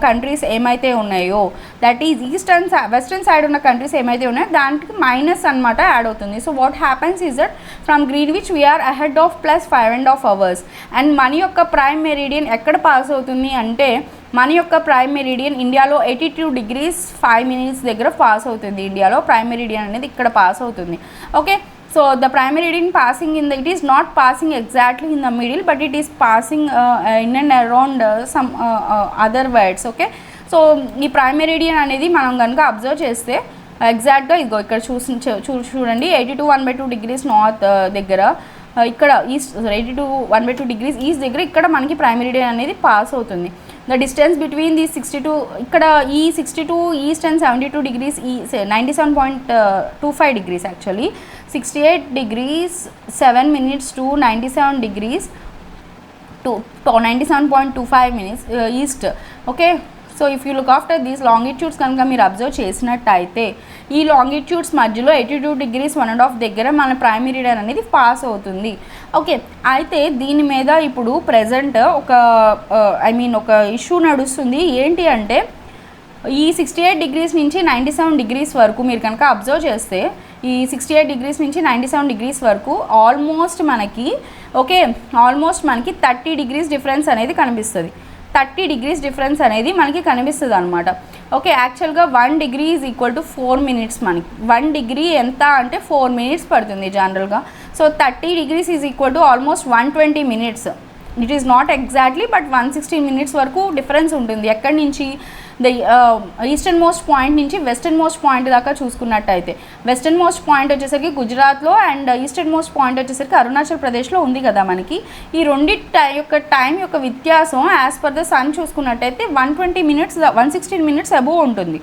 కంట్రీస్ ఏమైతే ఉన్నాయో దట్ ఈజ్ వెస్టర్న్ సైడ్ ఉన్న కంట్రీస్ ఏమైతే ఉన్నాయో దానికి మైనస్ అనమాట యాడ్ అవుతుంది. So what happens is that from Greenwich we are ahead of plus 5.5 hours. And మన యొక్క ప్రైమ్ మెరిడియన్ ఎక్కడ పాస్ అవుతుంది అంటే మన యొక్క ప్రైమ్ మెరిడియన్ ఇండియాలో 82 degrees 5 minutes దగ్గర పాస్ అవుతుంది. ఇండియాలో ప్రైమ్ మెరిడియన్ అనేది ఇక్కడ పాస్ అవుతుంది. Okay, so the prime meridian passing in the, it is not passing exactly in the middle but it is passing in and around some other words. Okay, so ఈ prime meridian అనేది మనం కనుక అబ్జర్వ్ చేస్తే ఎగ్జాక్ట్గా ఇదిగో ఇక్కడ చూడండి 82 1/2 degrees నార్త్ దగ్గర ఇక్కడ ఈస్ట్ 82 1/2 degrees ఈస్ట్ దగ్గర ఇక్కడ మనకి ప్రైమ్ మెరిడియన్ అనేది పాస్ అవుతుంది. ద డిస్టెన్స్ బిట్వీన్ ది 62 ఇక్కడ ఈ 62 east and 72 degrees 97.25 degrees actually 68 degrees 7 minutes to 97 degrees to 97.25 minutes east. Okay, so if you look after these longitudes కనుక మీరు అబ్జర్వ్ చేసినట్టయితే ఈ లాంగిట్యూడ్స్ మధ్యలో 82 degrees 1.5 దగ్గర మన ప్రైమ్ మెరిడియన్ అనేది పాస్ అవుతుంది. ఓకే, అయితే దీని మీద ఇప్పుడు ప్రజెంట్ ఒక ఒక ఇష్యూ నడుస్తుంది. ఏంటి అంటే ఈ 68 degrees నుంచి 97 degrees వరకు మీరు కనుక అబ్జర్వ్ చేస్తే ఈ 68 degrees నుంచి 97 degrees వరకు ఆల్మోస్ట్ మనకి 30 degrees డిఫరెన్స్ అనేది కనిపిస్తుంది. 30 degrees డిఫరెన్స్ అనేది మనకి కనిపిస్తుంది అనమాట. ఓకే, యాక్చువల్గా 1 degree is equal to 4 minutes. మనకి 1 degree ఎంత అంటే 4 minutes పడుతుంది జనరల్గా. So 30 degrees is equal to almost 120 minutes. It is not exactly but 116 minutes వరకు డిఫరెన్స్ ఉంటుంది. ఎక్కడి నుంచి ద ఈస్టర్న్ మోస్ట్ పాయింట్ నుంచి వెస్టర్న్ మోస్ట్ పాయింట్ దాకా చూసుకున్నట్టయితే వెస్టర్న్ మోస్ట్ పాయింట్ వచ్చేసరికి గుజరాత్లో అండ్ ఈస్టర్న్ మోస్ట్ పాయింట్ వచ్చేసరికి అరుణాచల్ ప్రదేశ్లో ఉంది కదా మనకి. ఈ రెండింటి యొక్క టైం యొక్క వ్యత్యాసం యాజ్ పర్ ద సన్ చూసుకున్నట్టయితే 120 minutes 116 minutes అబోవ్ ఉంటుంది.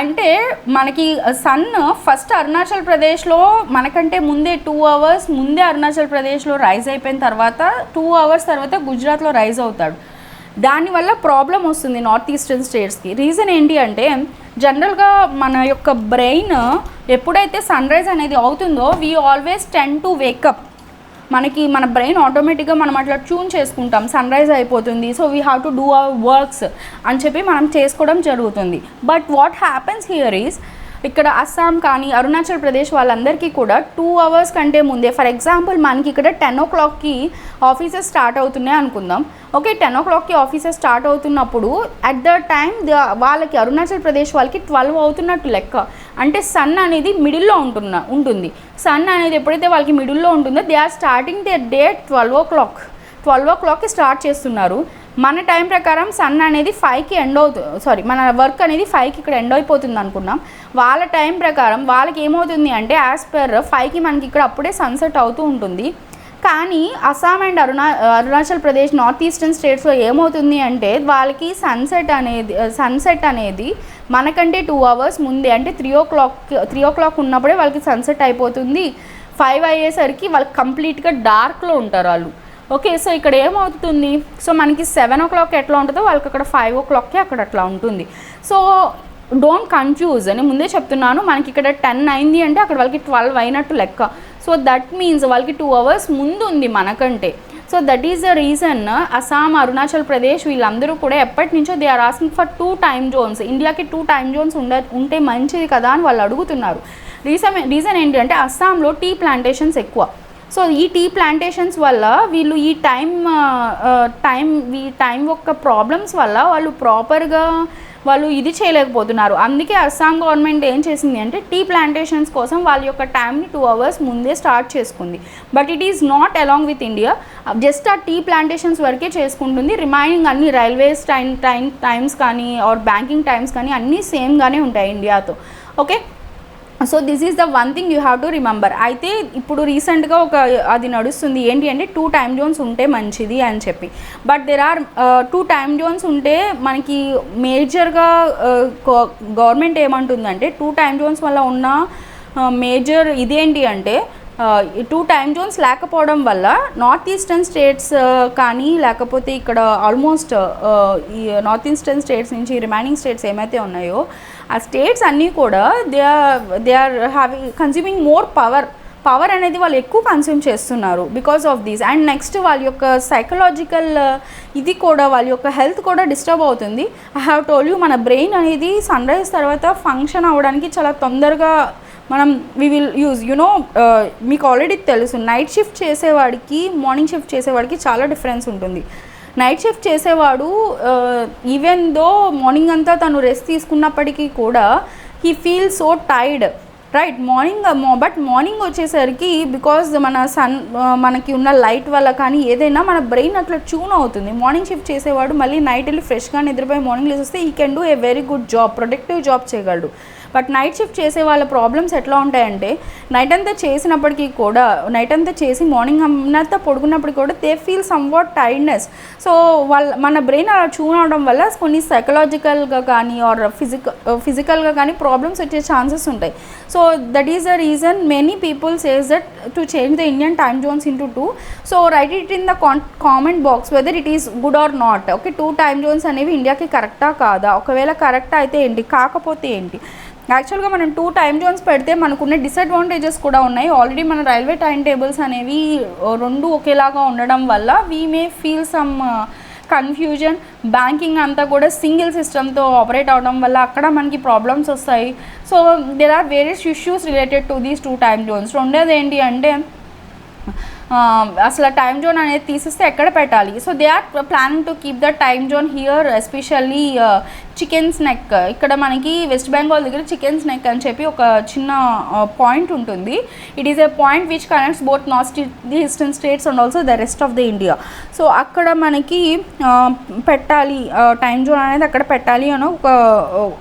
అంటే మనకి సన్ ఫస్ట్ అరుణాచల్ ప్రదేశ్లో మనకంటే ముందే 2 hours ముందే అరుణాచల్ ప్రదేశ్లో రైజ్ అయిపోయిన తర్వాత 2 hours తర్వాత గుజరాత్లో రైజ్ అవుతాడు. దానివల్ల ప్రాబ్లం వస్తుంది నార్త్ ఈస్టర్న్ స్టేట్స్కి. రీజన్ ఏంటి అంటే జనరల్గా మన యొక్క బ్రెయిన్ ఎప్పుడైతే సన్ రైజ్ అనేది అవుతుందో we always tend to wake up. మనకి మన బ్రెయిన్ ఆటోమేటిక్గా మనం అట్లా ట్యూన్ చేసుకుంటాం, సన్ రైజ్ అయిపోతుంది, so we have to do our works అని చెప్పి మనం చేసుకోవడం జరుగుతుంది. But what happens here is ఇక్కడ అస్సాం కానీ అరుణాచల్ ప్రదేశ్ వాళ్ళందరికీ కూడా 2 hours కంటే ముందే, ఫర్ ఎగ్జాంపుల్ మనకి ఇక్కడ 10 o'clockకి ఆఫీసెస్ స్టార్ట్ అవుతున్నాయి అనుకుందాం. ఓకే, 10 o'clockకి ఆఫీసెస్ స్టార్ట్ అవుతున్నప్పుడు అట్ ద టైం వాళ్ళకి అరుణాచల్ ప్రదేశ్ వాళ్ళకి 12 అవుతున్నట్టు లెక్క. అంటే సన్ అనేది మిడిల్లో ఉంటుంది. సన్ అనేది ఎప్పుడైతే వాళ్ళకి మిడిల్లో ఉంటుందో they are starting they day 12 o'clockకి స్టార్ట్ చేస్తున్నారు. మన టైం ప్రకారం సన్ అనేది 5కి ఎండ్ అవుతుంది, మన వర్క్ అనేది 5కి ఇక్కడ ఎండ్ అయిపోతుంది అనుకున్నాం. వాళ్ళ టైం ప్రకారం వాళ్ళకి ఏమవుతుంది అంటే యాజ్ పర్ 5కి మనకి ఇక్కడ అప్పుడే సన్సెట్ అవుతూ ఉంటుంది. కానీ Assam and Arunachal Pradesh north eastern స్టేట్స్లో ఏమవుతుంది అంటే వాళ్ళకి సన్సెట్ అనేది మనకంటే 2 hours ముందే, అంటే 3 o'clock ఉన్నప్పుడే వాళ్ళకి సన్సెట్ అయిపోతుంది. 5 అయ్యేసరికి వాళ్ళకి కంప్లీట్గా డార్క్లో ఉంటారు వాళ్ళు. ఓకే, సో ఇక్కడ ఏమవుతుంది, సో మనకి 7 o'clock ఎట్లా ఉంటుందో వాళ్ళకి అక్కడ 5 o'clockకి అక్కడ అట్లా ఉంటుంది. సో డోంట్ కన్ఫ్యూజ్ అని ముందే చెప్తున్నాను. మనకి ఇక్కడ 10 అయింది అంటే అక్కడ వాళ్ళకి 12 అయినట్టు లెక్క. సో దట్ మీన్స్ వాళ్ళకి 2 hours ముందు ఉంది మనకంటే. So that is the reason Assam Arunachal Pradesh వీళ్ళందరూ కూడా ఎప్పటి నుంచో they are asking for 2 time zones. ఇండియాకి 2 time zones ఉంటే మంచిది కదా అని వాళ్ళు అడుగుతున్నారు. రీజన్ ఏంటంటే అస్సాంలో టీ ప్లాంటేషన్స్ ఎక్కువ. సో ఈ టీ ప్లాంటేషన్స్ వల్ల వీళ్ళు ఈ టైం యొక్క ప్రాబ్లమ్స్ వల్ల వాళ్ళు ప్రాపర్గా వాళ్ళు ఇది చేయలేకపోతున్నారు. అందుకే అస్సాం గవర్నమెంట్ ఏం చేసింది అంటే టీ ప్లాంటేషన్స్ కోసం వాళ్ళ యొక్క టైంని 2 hours ముందే స్టార్ట్ చేసుకుంది. But it is not along with India. Just ఆ టీ ప్లాంటేషన్స్ వరకే చేసుకుంటుంది. రిమైనింగ్ అన్ని రైల్వేస్ టైమ్స్ కానీ ఆర్ బ్యాంకింగ్ టైమ్స్ కానీ అన్నీ సేమ్గానే ఉంటాయి ఇండియాతో. Okay, so this is the one thing you have to remember. అయితే ఇప్పుడు రీసెంట్గా అది నడుస్తుంది ఏంటి అంటే 2 time zones ఉంటే మంచిది అని చెప్పి. But there are 2 time zones ఉంటే మనకి మేజర్గా గవర్నమెంట్ ఏమంటుందంటే 2 time zones వల్ల ఉన్న మేజర్ ఇదేంటి అంటే 2 time zones లేకపోవడం వల్ల నార్త్ ఈస్టర్న్ స్టేట్స్ కానీ లేకపోతే ఇక్కడ ఆల్మోస్ట్ ఈ నార్త్ ఈస్టర్న్ స్టేట్స్ నుంచి రిమైనింగ్ స్టేట్స్ ఏమైతే ఉన్నాయో ఆ స్టేట్స్ అన్నీ కూడా they are consuming more power అనేది వాళ్ళు ఎక్కువ కన్స్యూమ్ చేస్తున్నారు because of these. And next వాళ్ళ యొక్క సైకలాజికల్ ఇది కూడా వాళ్ళ యొక్క హెల్త్ కూడా డిస్టర్బ్ అవుతుంది. ఐ హ్యావ్ టోల్డ్ యూ మన బ్రెయిన్ అనేది సన్ రైజ్ తర్వాత ఫంక్షన్ అవ్వడానికి చాలా తొందరగా మనం వి విల్ యూజ్ మీకు ఆల్రెడీ తెలుసు నైట్ షిఫ్ట్ చేసేవాడికి మార్నింగ్ షిఫ్ట్ చేసేవాడికి చాలా డిఫరెన్స్ ఉంటుంది. నైట్ షిఫ్ట్ చేసేవాడు ఈవెన్ దో మార్నింగ్ అంతా తను రెస్ట్ తీసుకున్నప్పటికీ కూడా he feel so tired, right? But morning వచ్చేసరికి బికాజ్ మనకి ఉన్న లైట్ వల్ల కానీ ఏదైనా మన బ్రెయిన్ అట్లా ట్యూన్ అవుతుంది. మార్నింగ్ షిఫ్ట్ చేసేవాడు మళ్ళీ నైట్ వెళ్ళి ఫ్రెష్గా నిద్రపోయి మార్నింగ్ లేస్తే ఈ can do a very good job, productive job చేయగలడు. బట్ నైట్ షిఫ్ట్ చేసే వాళ్ళ ప్రాబ్లమ్స్ ఎట్లా ఉంటాయంటే నైట్ అంతా చేసినప్పటికీ కూడా నైట్ అంతా చేసి మార్నింగ్ అంతా పడుకున్నప్పటికీ కూడా they feel somewhat tiredness. So మన బ్రెయిన్ అలా ట్యూన్ అవడం వల్ల కొన్ని సైకలాజికల్గా కానీ ఆర్ ఫిజికల్గా కానీ ప్రాబ్లమ్స్ వచ్చే ఛాన్సెస్ ఉంటాయి. So that is the reason many people says that to change the Indian time Jones into 2. So right it in the comment box whether it is good or not. Okay, 2 time zones అనేవి ఇండియాకి కరెక్టా కాదా? ఒకవేళ కరెక్ట్ అయితే ఏంటి, కాకపోతే ఏంటి? యాక్చువల్గా మనం 2 time zones పెడితే మనకున్న డిసడ్వాంటేజెస్ కూడా ఉన్నాయి. ఆల్రెడీ మన రైల్వే టైం టేబుల్స్ అనేవి 2 ఒకేలాగా ఉండడం వల్ల we may feel some confusion. Banking అంతా కూడా సింగిల్ సిస్టమ్తో ఆపరేట్ అవడం వల్ల అక్కడ మనకి ప్రాబ్లమ్స్ వస్తాయి. So there are various issues related to these 2 time zones. రెండోది ఏంటి అంటే అసలు టైమ్ జోన్ అనేది తీసేస్తే ఎక్కడ పెట్టాలి? So they are planning to keep the time zone here especially chicken's neck. ఇక్కడ మనకి వెస్ట్ బెంగాల్ దగ్గర చికెన్స్ నెక్ అని చెప్పి ఒక చిన్న పాయింట్ ఉంటుంది. It is a point which connects both north eastern states and also the rest of the India. So అక్కడ మనకి పెట్టాలి టైమ్ జోన్ అనేది అక్కడ పెట్టాలి అని ఒక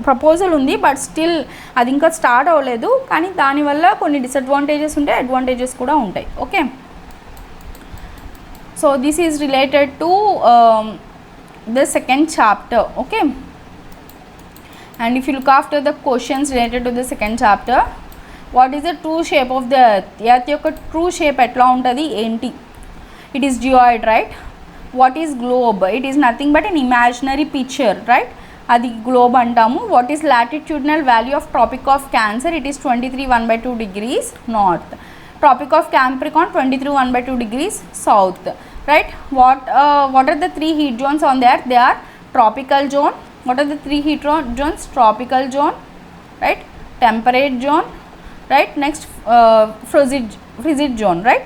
ప్రపోజల్ ఉంది. బట్ స్టిల్ అది ఇంకా స్టార్ట్ అవ్వలేదు. కానీ దానివల్ల కొన్ని డిసడ్వాంటేజెస్ ఉంటాయి, అడ్వాంటేజెస్ కూడా ఉంటాయి. Okay, so this is related to the second chapter. Okay, and if you look after the questions related to the second chapter, what is the true shape of the earth? Earth యొక్క true shape ఎట్లా ఉంటుంది ఏంటి? It is geoid, right? What is globe? It is nothing but an imaginary picture, right? అది గ్లోబ్ అంటాము. What is latitudinal value of tropic of Cancer? It is 23 1/2 degrees north. Tropic of Capricorn 23 1/2 degrees south, right? What are the three heat zones on there? They are tropical zone. What are the three heat zones? Tropical zone, right? Temperate zone, right? Next frigid zone, right?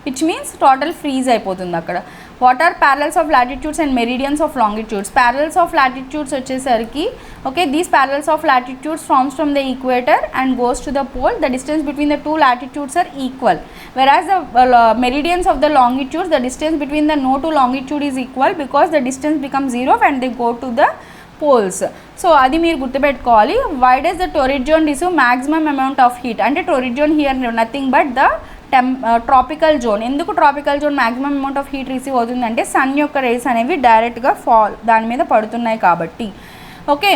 Which means total freeze అయిపోతుంది అక్కడ. What are parallels of latitudes and meridians of longitudes? Parallels of latitudes వచ్చేసరికి okay, these parallels of latitudes forms from the equator and goes to the pole. The distance between the two latitudes are equal. whereas the meridians of the longitudes, the distance between the no to longitude is equal because the distance becomes 0 when they go to the poles. So అది మీరు గుర్తుపెట్టుకోవాలి. Why does the torrid zone receive maximum amount of heat? అంటే torrid zone here nothing but the tropical zone. ఎందుకు tropical zone maximum amount of heat receive అవుతుందంటే సన్ యొక్క రేస్ అనేవి డైరెక్ట్గా దాని మీద పడుతున్నాయి కాబట్టి. Okay,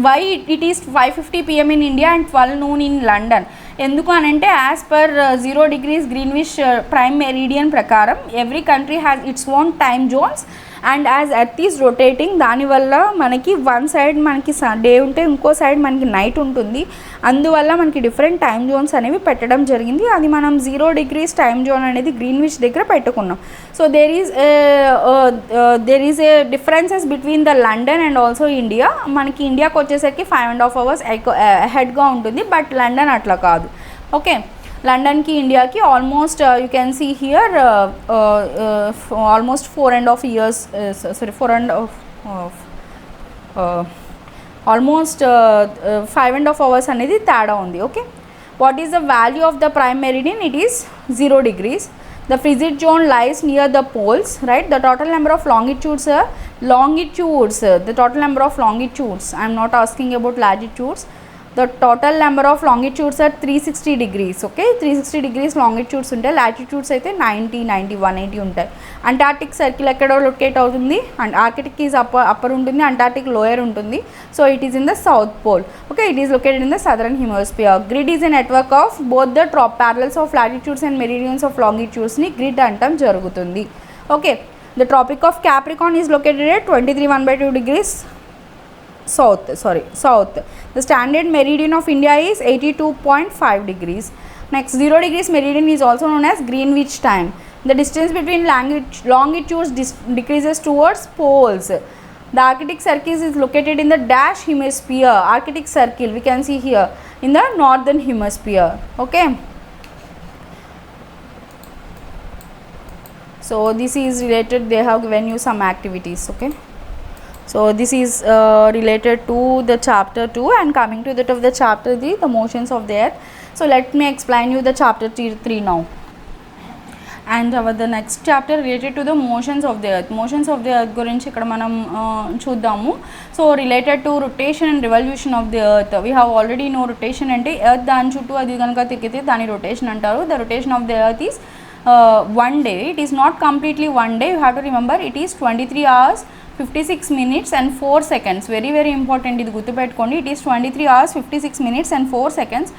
why it is 5:50 PM in India and 12 noon in London? ఎందుకు అని అంటే as per 0 degrees Greenwich prime meridian ప్రకారం every country has its own time zones and as earth is rotating, దానివల్ల మనకి వన్ సైడ్ మనకి డే ఉంటే ఇంకో సైడ్ మనకి నైట్ ఉంటుంది. అందువల్ల మనకి డిఫరెంట్ టైమ్ జోన్స్ అనేవి పెట్టడం జరిగింది. అది మనం 0 degrees టైమ్ జోన్ అనేది గ్రీన్విచ్ దగ్గర పెట్టుకున్నాం. So there is a differences between the London and also India. మనకి ఇండియాకి వచ్చేసరికి 5.5 hours హెడ్గా ఉంటుంది, బట్ లండన్ అట్లా కాదు. ఓకే, లండన్కి ఇండియాకి almost you can see here almost 4.5 years, almost 5.5 hours అనేది తేడా ఉంది. Okay, what is the value of the prime meridian? It is 0 degrees. The frigid zone lies near the poles, right? The total number of longitudes, the total number of longitudes, I am not asking about latitudes. The total number of longitudes are 360 degrees. Okay, 360 degrees longitudes ఉంటాయి. లాటిట్యూడ్స్ అయితే 90, 90, 180 ఉంటాయి. అంటార్టిక్ సర్కిల్ ఎక్కడో లొకేట్ అవుతుంది అండ్ ఆర్కిటిక్ ఈజ్ అప్పర్ ఉంటుంది, అంటార్టిక్ లోయర్ ఉంటుంది. So it is in the south Pole. Okay, it is located in the southern hemisphere. Grid is a network of both the parallels of latitudes and meridians of లాంగిట్యూడ్స్ని గ్రిడ్ అంటాం జరుగుతుంది. Okay, the Tropic of Capricorn is located at 23 1/2 degrees south. The standard meridian of India is 82.5 degrees. Next, 0 degrees meridian is also known as Greenwich time. The distance between longitudes decreases towards poles. The Arctic Circle is located in the dash hemisphere. Arctic Circle we can see here in the northern hemisphere. Okay, so this is related, they have given you some activities. Okay, so this is related to the chapter 2 and coming to that of the chapter 3, the motions of the earth. So let me explain you the chapter 3 now. And the next chapter related to the motions of the earth. Motions of the earth gurinchi ikkada manam chudamu. So related to rotation and revolution of the earth. We have already know rotation ante earth dani chuttu adi ganaka tikite dani rotation antaru. The rotation of the earth is one day. It is not completely one day. You have to remember it is 23 hours 56 minutes and 4 seconds. Very very important, ఇది గుర్తుపెట్టుకోండి. It is 23 hours 56 minutes and 4 seconds.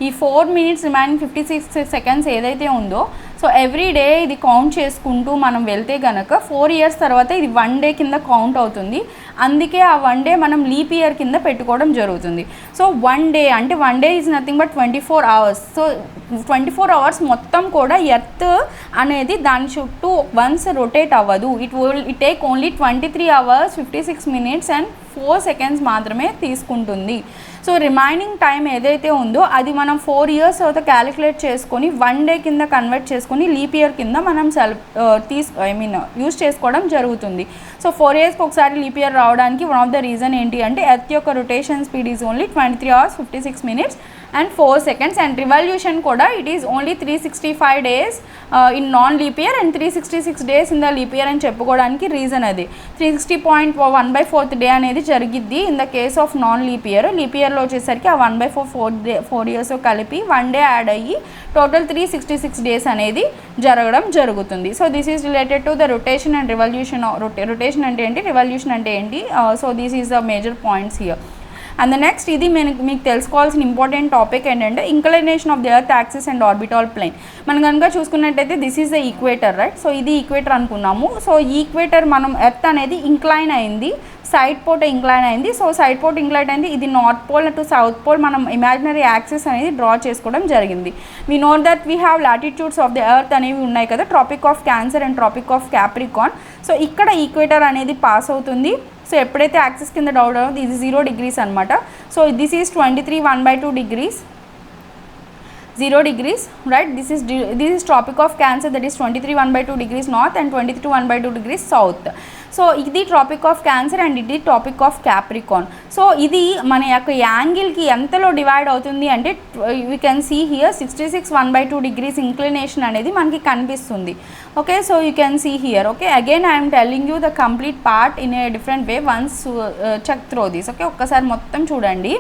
ఈ 4 minutes రిమైనింగ్ 56 seconds ఏదైతే ఉందో, సో ఎవ్రీ డే ఇది కౌంట్ చేసుకుంటూ మనం వెళ్తే కనుక 4 years తర్వాత ఇది 1 day కింద కౌంట్ అవుతుంది. అందుకే ఆ 1 day మనం లీప్ ఇయర్ కింద పెట్టుకోవడం జరుగుతుంది. సో 1 day అంటే 1 day is nothing but 24 hours. So 24 hours మొత్తం కూడా ఎర్త్ అనేది దాని చుట్టూ వన్స్ రొటేట్ అవ్వదు. It take only 23 hours 56 minutes and 4 seconds మాత్రమే తీసుకుంటుంది. సో రిమైనింగ్ టైం ఏదైతే ఉందో అది మనం 4 years తర్వాత క్యాలిక్యులేట్ చేసుకొని 1 day కింద కన్వర్ట్ చేసుకొని లీప్ ఇయర్ కింద మనం యూజ్ చేసుకోవడం జరుగుతుంది. సో 4 yearsకి ఒకసారి లీప్ ఇయర్ రావడానికి వన్ ఆఫ్ ద రీజన్ ఏంటి అంటే ఎర్త్ యొక్క rotation speed is only 23 hours 56 minutes and 4 seconds. And revolution కూడా it is only 365 days in non leap year and 366 days in the leap year అని చెప్పుకోవడానికి రీజన్ అది. 360.1/4th day అనేది జరిగిద్ది in the case of non leap year. Leap ఇయర్లో వచ్చేసరికి ఆ 1/4 4 years కలిపి 1 day యాడ్ అయ్యి టోటల్ 366 days అనేది జరగడం జరుగుతుంది. So this is related to the rotation and revolution. Rotation అంటే ఏంటి, రివల్యూషన్ అంటే ఏంటి. So this is the major points here. And the next ఇది మీకు తెలుసుకోవాల్సిన ఇంపార్టెంట్ టాపిక్ ఏంటంటే inclination of the earth axis and orbital plane. మనం కనుక చూసుకున్నట్టయితే this is the equator, right? So ఇది ఈక్వేటర్ అనుకున్నాము. సో ఈక్వేటర్ మనం ఎర్త్ అనేది ఇంక్లైన్ అయింది, సైడ్ పోర్ట్ ఇంక్లైన్ అయింది. సో సైడ్ పోర్ట్ ఇంక్లైన్ అయింది, ఇది north pole to south pole మనం ఇమాజినరీ యాక్సిస్ అనేది డ్రా చేసుకోవడం జరిగింది. We know that we have latitudes of the earth అనేవి ఉన్నాయి కదా, tropic of Cancer and trophic of Capricorn. So ఇక్కడ ఈక్వేటర్ అనేది పాస్ అవుతుంది. సో ఎప్పుడైతే యాక్సిస్ కింద డౌట్ అవుతుంది ఇది 0 degrees అనమాట. So this is 23 1/2 degrees, 0 degrees, right? This is tropic of Cancer, that is 23 1/2 degrees north and 22 1/2 degrees south. So ఇది ట్రాపిక్ ఆఫ్ క్యాన్సర్ అండ్ ఇది ట్రాపిక్ ఆఫ్ క్యాప్రికాన్. సో ఇది మన యొక్క యాంగిల్కి ఎంతలో డివైడ్ అవుతుంది అంటే we can see here 66 1/2 degrees inclination అనేది మనకి కనిపిస్తుంది. Okay, so you can see here. Okay, again I'm telling you the complete part in a different way once check through this. Okay, ఒక్కసారి మొత్తం చూడండి.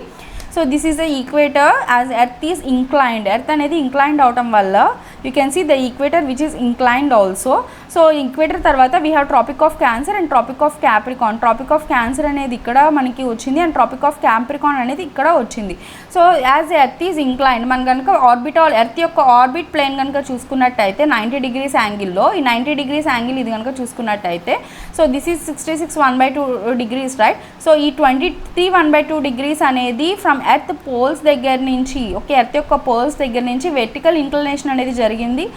So this is the equator as earth is inclined. Earth అనేది ఇంక్లైన్డ్ అవటం వల్ల you can see the equator which is inclined also. So equator తర్వాత we have Tropic of Cancer and trophic of Capricorn. Tropic of Cancer అనేది ఇక్కడ మనకి వచ్చింది అండ్ ట్రాపిక్ ఆఫ్ క్యాప్రికాన్ అనేది ఇక్కడ వచ్చింది. So as earth is inclined మనం కనుక ఆర్బిటాల్ ఎర్త్ యొక్క ఆర్బిట్ ప్లేన్ కనుక చూసుకున్నట్టయితే 90 degrees యాంగిల్లో, ఈ 90 degrees యాంగిల్ ఇది కనుక చూసుకున్నట్టయితే so this is 66 1/2 degrees, right? So ఈ 23 1/2 degrees అనేది ఫ్రమ్ ఎర్త్ పోల్స్ దగ్గర నుంచి, ఓకే, ఎర్త్ యొక్క పోల్స్ దగ్గర నుంచి వెర్టికల్ ఇంక్లినేషన్ అనేది జరిగింది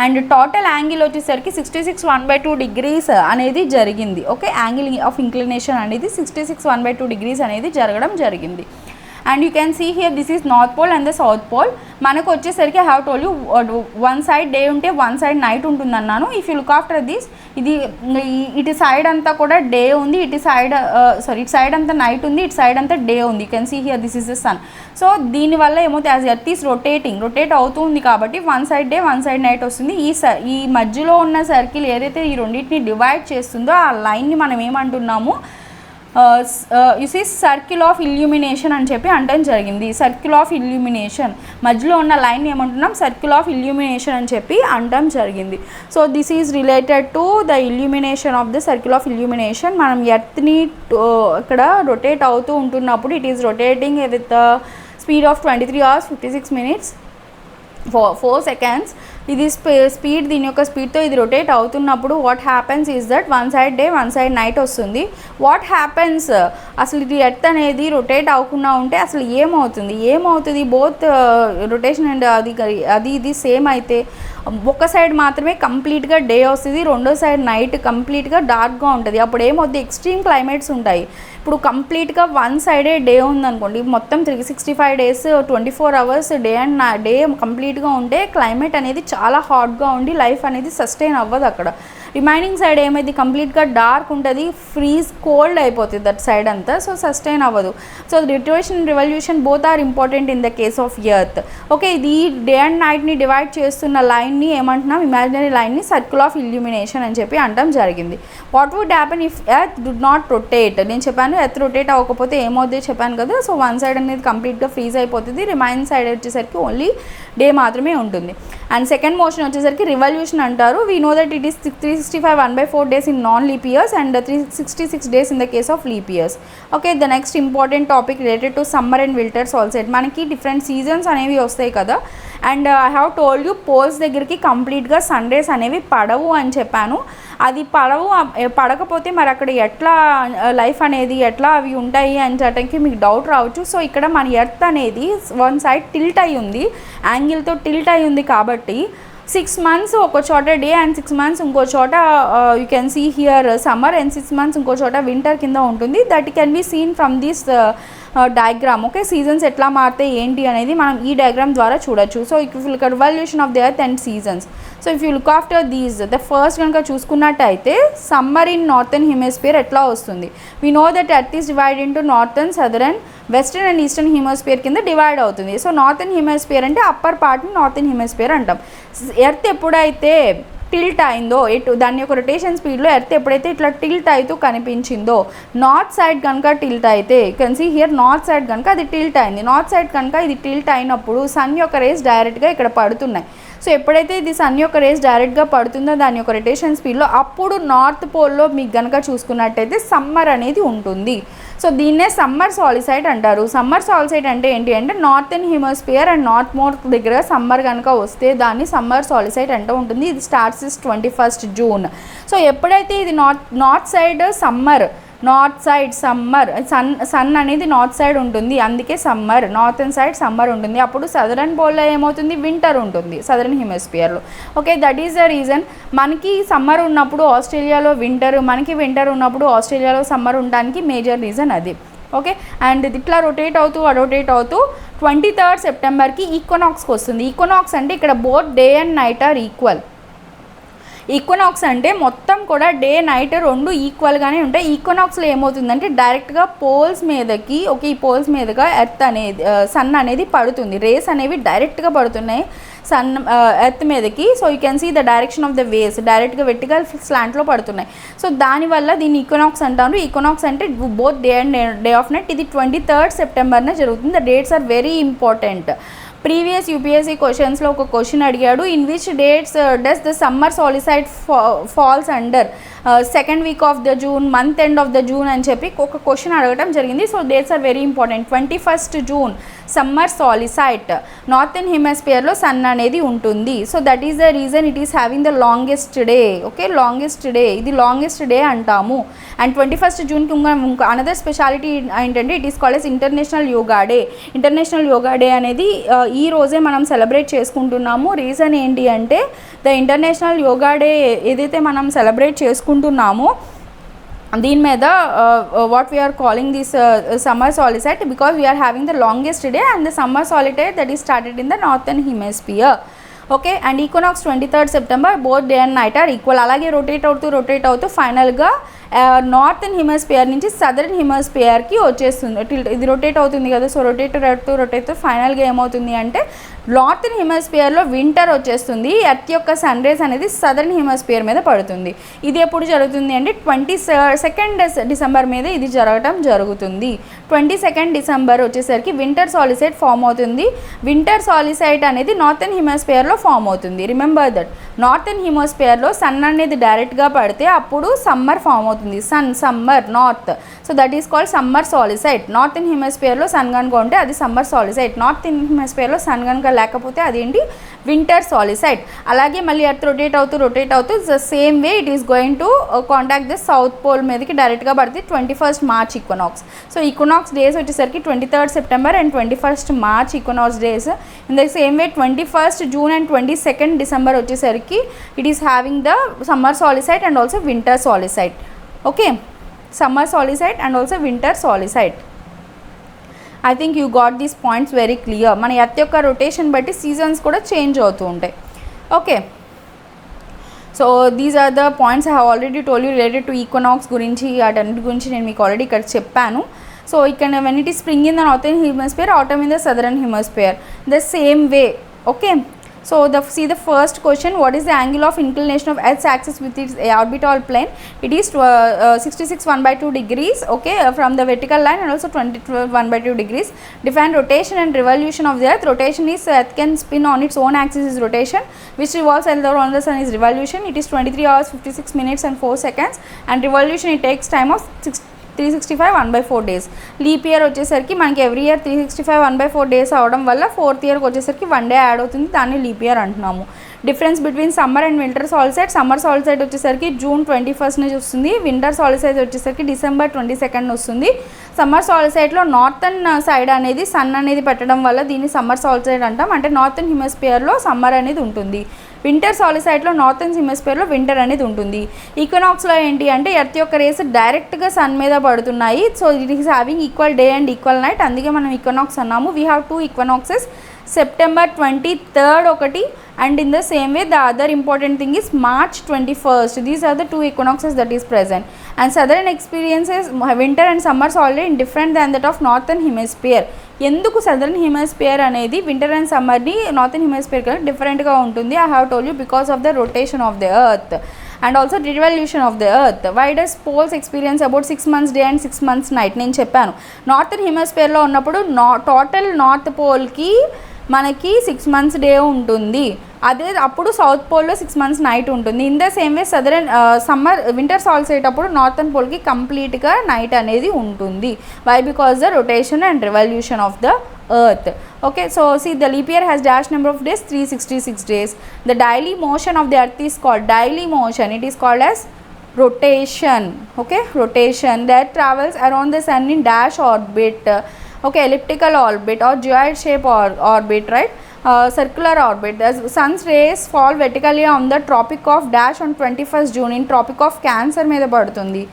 అండ్ టోటల్ యాంగిల్ వచ్చేసరికి 66 1/2 degrees అనేది జరిగింది. ఓకే, యాంగిల్ ఆఫ్ ఇంక్లినేషన్ అనేది 66 1/2 degrees అనేది జరగడం జరిగింది. And you can see here this is north pole and the south pole. మనకు వచ్చేసరికి I have told you one side day ఉంటే వన్ సైడ్ నైట్ ఉంటుంది అన్నాను. If you look after this, ఇది ఇటు సైడ్ అంతా కూడా డే ఉంది, ఇటు సైడ్ ఇటు సైడ్ అంతా నైట్ ఉంది, ఇటు సైడ్ అంతా డే ఉంది. You can see here this is the sun. So దీనివల్ల ఏమవుతుంది, యాజ్ ఎర్త్ ఈస్ రొటేట్ అవుతుంది కాబట్టి one side day one side night వస్తుంది. ఈ మధ్యలో ఉన్న సర్కిల్ ఏదైతే ఈ రెండింటిని డివైడ్ చేస్తుందో ఆ లైన్ని మనం ఏమంటున్నాము, you see circle of illumination అని చెప్పి అంటం జరిగింది. సర్కిల్ ఆఫ్ ఇల్యూమినేషన్, మధ్యలో ఉన్న లైన్ ఏమంటున్నాం, సర్కిల్ ఆఫ్ ఇల్యూమినేషన్ అని చెప్పి అంటం జరిగింది. So this is related to the illumination of the circle of illumination. మనం ఎర్త్ని ఇక్కడ రొటేట్ అవుతూ ఉంటున్నప్పుడు it is rotating with speed of 23 hours 56 minutes 4 seconds. ఇది స్పీడ్, దీని యొక్క స్పీడ్తో ఇది రొటేట్ అవుతున్నప్పుడు what happens is that one side day one side night వస్తుంది. వాట్ హ్యాపెన్స్, అసలు ఇది ఎర్త్ అనేది రొటేట్ అవ్వకుండా ఉంటే అసలు ఏమవుతుంది బోత్ రొటేషన్ అండ్ అది ఇది సేమ్ అయితే ఒక సైడ్ మాత్రమే కంప్లీట్గా డే వస్తుంది, రెండో సైడ్ నైట్ కంప్లీట్గా డార్క్గా ఉంటుంది. అప్పుడు ఏమవుతుంది, ఎక్స్ట్రీమ్ క్లైమేట్స్ ఉంటాయి. ఇప్పుడు కంప్లీట్గా వన్ సైడే డే ఉందనుకోండి, మొత్తం 365 days 24 hours day and day కంప్లీట్గా ఉంటే క్లైమేట్ అనేది చాలా హాట్గా ఉండి లైఫ్ అనేది సస్టైన్ అవ్వదు. అక్కడ రిమైనింగ్ సైడ్ ఏమైంది, కంప్లీట్గా డార్క్ ఉంటుంది, ఫ్రీజ్ కోల్డ్ అయిపోతుంది దట్ సైడ్ అంతా. సో సస్టైన్ అవ్వదు. So rotation and revolution both are important in the case of earth. Okay, ఇది డే అండ్ నైట్ని డివైడ్ చేస్తున్న లైన్ని ఏమంటున్నాం, ఇమాజినరీ లైన్ని సర్కిల్ ఆఫ్ ఇల్యూమినేషన్ అని చెప్పి అంటాం జరిగింది. What would happen if earth did not rotate? నేను చెప్పాను ఎర్త్ రొటేట్ అవ్వకపోతే ఏమవుతుందో చెప్పాను కదా. సో వన్ సైడ్ అనేది కంప్లీట్గా ఫ్రీజ్ అయిపోతుంది, రిమైనింగ్ సైడ్ వచ్చేసరికి ఓన్లీ డే మాత్రమే ఉంటుంది. అండ్ సెకండ్ మోషన్ వచ్చేసరికి రివల్యూషన్ అంటారు. We know that it is 365 1/4 days in non-leap years and 366 days in the case of leap years. Okay, the next important topic related to summer and winter solstice. మనకి డిఫరెంట్ సీజన్స్ అనేవి వస్తాయి కదా. And I have told you poles దగ్గరికి కంప్లీట్గా సండేస్ అనేవి పడవు అని చెప్పాను. అది పడకపోతే మరి అక్కడ ఎట్లా లైఫ్ అనేది ఎట్లా అవి ఉంటాయి అని చెప్పడానికి మీకు డౌట్ రావచ్చు. సో ఇక్కడ మన ఎర్త్ అనేది వన్ సైడ్ టిల్ట్ అయి ఉంది, యాంగిల్తో టిల్ట్ అయి ఉంది కాబట్టి 6 months ఒక చోట డే అండ్ 6 months ఇంకో చోట you can see here summer and 6 months ఇంకో చోట వింటర్ కింద ఉంటుంది. That can be seen from this diagram. Okay, seasons ఎట్లా మారితే ఏంటి అనేది మనం ఈ డయాగ్రామ్ ద్వారా చూడొచ్చు. So if you look at revolution of the earth and seasons. So if you look after these, the first కనుక చూసుకున్నట్టయితే సమ్మర్ ఇన్ నార్థన్ హెమిస్ఫియర్ ఎట్లా వస్తుంది. We know that earth is divide into northern, southern, western and eastern hemisphere కింద డివైడ్ అవుతుంది. సో నార్థన్ హెమిస్ఫియర్ అంటే అప్పర్ పార్ట్ని నార్థన్ హెమిస్ఫియర్ అంటాం. ఎర్త్ ఎప్పుడైతే టిల్ట్ అయిందో, దాని యొక్క రొటేషన్ స్పీడ్లో ఎర్త్ ఎప్పుడైతే ఇట్లా టిల్ట్ అవుతూ కనిపించిందో, నార్త్ సైడ్ కనుక టిల్ట్ అయితే, you can see here north side కనుక అది టిల్ట్ అయింది. నార్త్ సైడ్ కనుక ఇది టిల్ట్ అయినప్పుడు సన్ యొక్క రేస్ డైరెక్ట్గా ఇక్కడ పడుతున్నాయి. సో ఎప్పుడైతే ఇది సన్ యొక్క రేస్ డైరెక్ట్గా పడుతుందో దాని యొక్క రొటేషన్ స్పీడ్లో, అప్పుడు నార్త్ పోల్లో మీకు కనుక చూసుకున్నట్టయితే సమ్మర్ అనేది ఉంటుంది. సో దీన్నే సమ్మర్ సాలిసైట్ అంటారు. సమ్మర్ సాలిసైట్ అంటే ఏంటి అంటే northern hemisphere and north most దగ్గర సమ్మర్ కనుక వస్తే దాన్ని సమ్మర్ సాలిసైట్ అంటూ ఉంటుంది. ఇది స్టార్ట్స్ 21 జూన్. సో ఎప్పుడైతే ఇది north side summer, north side summer, sun అనేది నార్త్ సైడ్ ఉంటుంది, అందుకే సమ్మర్, నార్థన్ సైడ్ సమ్మర్ ఉంటుంది. అప్పుడు సదరన్ పోల్లో ఏమవుతుంది, వింటర్ ఉంటుంది సదరన్ హెమిస్ఫియర్లో. Okay, that is the reason. మనకి సమ్మర్ ఉన్నప్పుడు ఆస్ట్రేలియాలో వింటర్, మనకి వింటర్ ఉన్నప్పుడు ఆస్ట్రేలియాలో సమ్మర్ ఉండడానికి మేజర్ రీజన్ అది. ఓకే, అండ్ ఇట్లా రొటేట్ అవుతూ 23rd సెప్టెంబర్కి ఈక్వనాక్స్కి వస్తుంది. ఈక్వనాక్స్ అంటే ఇక్కడ both day and night are equal. Equinox అంటే మొత్తం కూడా డే నైట్ రెండు ఈక్వల్గానే ఉంటాయి. ఈక్వనాక్స్లో ఏమవుతుందంటే డైరెక్ట్గా పోల్స్ మీదకి, ఓకే, ఈ పోల్స్ మీదగా ఎర్త్ అనేది సన్ అనేది పడుతుంది. రేస్ అనేవి డైరెక్ట్గా పడుతున్నాయి ఎర్త్ మీదకి. So you can see the direction of the ways, డైరెక్ట్గా వెర్టికల్ స్లాంట్లో పడుతున్నాయి. సో దానివల్ల దీన్ని ఈక్వనాక్స్ అంటారు. ఈక్వనాక్స్ అంటే both day and day of night. ఇది 23rd సెప్టెంబర్నే జరుగుతుంది. The dates are very important. Previous UPSC క్వశ్చన్స్లో ఒక క్వశ్చన్ అడిగాడు, in which dates does the summer solstice falls under second week of the June, month end of the June అని చెప్పి ఒక క్వశ్చన్ అడగడం జరిగింది. So dates are very important. 21 June summer solstice, northern హెమిస్ఫియర్లో సన్ అనేది ఉంటుంది. So that is the reason it is having the longest day. Okay, longest day, ఇది లాంగెస్ట్ డే అంటాము. అండ్ 21 జూన్కి ఇంకా అనదర్ స్పెషాలిటీ ఏంటంటే it is called as international yoga day. International yoga day అనేది ఈ రోజే మనం సెలబ్రేట్ చేసుకుంటున్నాము. రీజన్ ఏంటి అంటే ద ఇంటర్నేషనల్ యోగా డే ఏదైతే మనం సెలబ్రేట్ చేసుకుంటున్నామో దీని మీద what we are calling this summer solstice, because we are having the longest day and the summer solstice that is started in the northern hemisphere. Okay, and equinox 23rd September, both day and night are equal. అలాగే రొటేట్ అవుతూ ఫైనల్గా నార్థన్ హెమిస్ఫియర్ నుంచి సదరన్ హెమిస్ఫియర్కి వచ్చేస్తుంది. ఇది రొటేట్ అవుతుంది కదా, సో రొటేట్ ఫైనల్గా ఏమవుతుంది అంటే నార్థన్ హెమిస్ఫియర్లో వింటర్ వచ్చేస్తుంది. ఎర్త్ యొక్క సన్ రేస్ అనేది సదరన్ హెమిస్ఫియర్ మీద పడుతుంది. ఇది ఎప్పుడు జరుగుతుంది అంటే 22nd డిసెంబర్ మీద ఇది జరగటం జరుగుతుంది. 22nd డిసెంబర్ వచ్చేసరికి వింటర్ సాలిసైట్ ఫామ్ అవుతుంది. వింటర్ సాలిసైట్ అనేది నార్థన్ హెమిస్ఫియర్లో ఫామ్ అవుతుంది. రిమెంబర్ దట్ నార్థన్ హెమిస్ఫియర్లో సన్ అనేది డైరెక్ట్గా పడితే అప్పుడు సమ్మర్ ఫామ్ అవుతుంది. Summer north, so that is called summer solstice. Northern హెమిస్ఫియర్లో సన్ కనుక ఉంటే అది సమ్మర్ సాలిసైట్. నార్థన్ హెమిస్ఫియర్లో సన్ కనుక లేకపోతే అదేంటి, వింటర్ సాలిసైట్. అలాగే మళ్ళీ ఎర్త్ రొటేట్ అవుతూ the same way it is going to contact the south Pole మీదకి డైరెక్ట్గా పడితే 21 March equinox. So equinox days వచ్చేసరికి 23rd September and 21 March equinox days. In the same way 21 June and 22nd December వచ్చేసరికి it is having the summer solstice and also winter solstice. Okay, summer solstice and also winter solstice. I think you got these points very clear. మన ఎర్త్ యొక్క రొటేషన్ బట్టి సీజన్స్ కూడా చేంజ్ అవుతూ ఉంటాయి. Okay, so these are the points I have already told you related to equinox గురించి, వాటన్నిటి గురించి నేను మీకు ఆల్రెడీ ఇక్కడ చెప్పాను. సో ఇక్కడ when it is spring in the northern hemisphere, atom in the southern hemisphere, the same way. Okay, so see the first question, what is the angle of inclination of Earth's axis with its orbital plane? It is 66 1/2 degrees, okay, from the vertical line, and also 21/2 degrees. Define rotation and revolution of the Earth. Rotation is Earth can spin on its own axis is rotation, which revolves around the sun is revolution. It is 23 hours 56 minutes and 4 seconds, and revolution it takes time of 365 1/4 days. Leap year వచ్చేసరికి మనకి ఎవ్రీ ఇయర్ 365 1/4 డేస్ అవడం వల్ల 4th ఇయర్కి వచ్చేసరికి 1 డే యాడ్ అవుతుంది, దాన్ని లీప్ ఇయర్ అంటున్నాము. Difference between summer and winter solstice, summer solstice వచ్చేసరికి జూన్ 21st నుంచి వస్తుంది. వింటర్ సాలిసైట్ వచ్చేసరికి డిసెంబర్ 22nd వస్తుంది. సమ్మర్ సాలిసైట్లో నార్థన్ సైడ్ అనేది సన్ అనేది పెట్టడం వల్ల దీన్ని సమ్మర్ సాలిసైట్ అంటాం, అంటే నార్థన్ హెమిస్ఫియర్లో సమ్మర్ అనేది ఉంటుంది. వింటర్ సాలిసైట్లో నార్థన్ హెమిస్ఫియర్లో వింటర్ అనేది ఉంటుంది. ఈక్వనాక్స్లో ఏంటి అంటే ఎర్త్ యొక్క రేస్ డైరెక్ట్గా సన్ మీద పడుతున్నాయి. So it is having equal day and equal night, అందుకే మనం ఈక్వనాక్స్ అన్నాము. వీ హ్యావ్ 2 ఈక్వనాక్సెస్, September 23rd ఒకటి, and in the same way the other important thing is March 21st. These are the 2 equinoxes that is present, and southern experiences winter and summer solid different than that of northern hemisphere. ఎందుకు సదరన్ హెమిస్ఫియర్ అనేది వింటర్ అండ్ సమ్మర్ని నార్థన్ హెమిస్ఫియర్ కన్నా డిఫరెంట్గా ఉంటుంది? I have told you because of the rotation of the earth and also revolution of the earth. Why does poles experience about 6 months day and 6 months night? నేను చెప్పాను, నార్థన్ హెమిస్ఫియర్లో ఉన్నప్పుడు టోటల్ నార్త్ పోల్కి మనకి 6 months డే ఉంటుంది. అదే అప్పుడు సౌత్ పోల్లో 6 months నైట్ ఉంటుంది. In the same way southern winter solstice అయ్యేటప్పుడు నార్థన్ పోల్కి కంప్లీట్గా నైట్ అనేది ఉంటుంది. Why? Because the rotation and revolution of the earth. Okay, so see the leap year has dash number of days, 366 days. The daily motion of the earth is called daily motion. It is called as rotation. Okay, rotation that travels around the sun in dash orbit. Okay, elliptical orbit or geoid shape orbit, right? Circular orbit. The sun's rays fall vertically on the tropic of dash on 21st June in tropic of Cancer మీద పడుతుంది.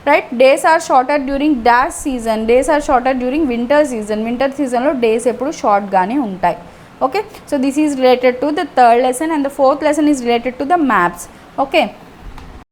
Right, days are shorter during dash season, days are shorter during winter season. Winter సీజన్లో డేస్ ఎప్పుడు షార్ట్గానే ఉంటాయి. Okay, so this is related to the third lesson and the fourth lesson is related to the maps. Okay.